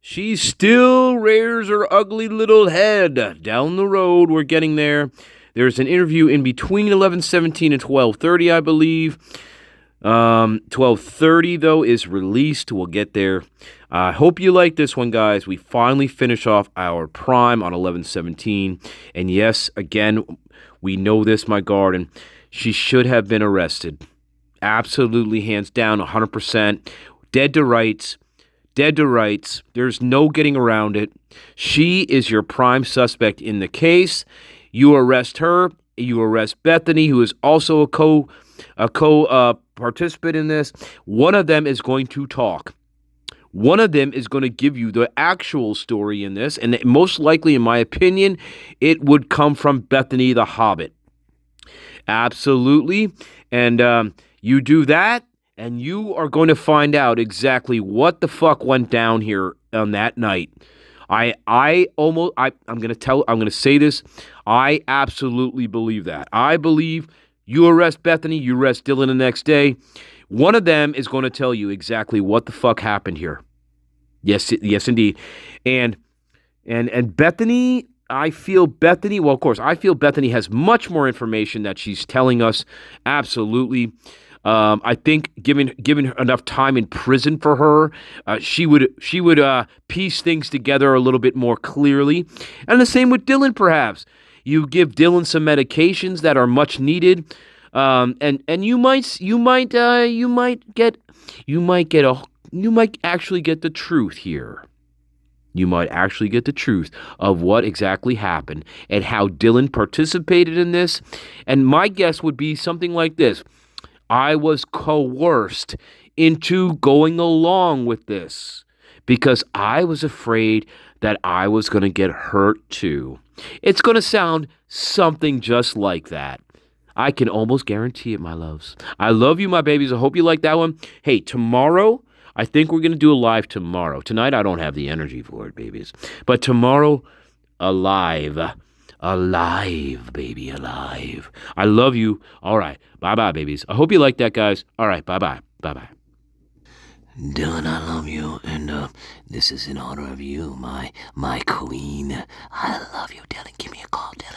she still rears her ugly little head down the road. We're getting there. There's an interview in between 11/17 and 12:30, I believe. 12:30, though, is released. We'll get there. I hope you like this one, guys. We finally finish off our prime on 11/17. And yes, again, we know this, my garden. She should have been arrested. Absolutely, hands down, 100%. Dead to rights. Dead to rights. There's no getting around it. She is your prime suspect in the case. You arrest her. You arrest Bethany, who is also a participant in this. One of them is going to talk. One of them is going to give you the actual story in this, and most likely, in my opinion, it would come from Bethany the Hobbit. Absolutely. And you do that, and you are going to find out exactly what the fuck went down here on that night. I'm going to say this. I absolutely believe that. I believe you arrest Bethany, you arrest Dylan the next day. One of them is going to tell you exactly what the fuck happened here. Yes, indeed. And Bethany, I feel Bethany has much more information that she's telling us. Absolutely. I think given her enough time in prison for her, she would piece things together a little bit more clearly. And the same with Dylan, perhaps. You give Dylan some medications that are much needed, and you might actually get the truth here. You might actually get the truth of what exactly happened and how Dylan participated in this. And my guess would be something like this. I was coerced into going along with this because I was afraid that I was going to get hurt too. It's going to sound something just like that. I can almost guarantee it, my loves. I love you, my babies. I hope you like that one. Hey, tomorrow, I think we're going to do a live tomorrow. Tonight, I don't have the energy for it, babies. But tomorrow, alive. Alive, baby, alive. I love you. All right. Bye-bye, babies. I hope you like that, guys. All right. Bye-bye. Bye-bye. Dylan, I love you, and this is in honor of you, my queen. I love you, Dylan. Give me a call, Dylan.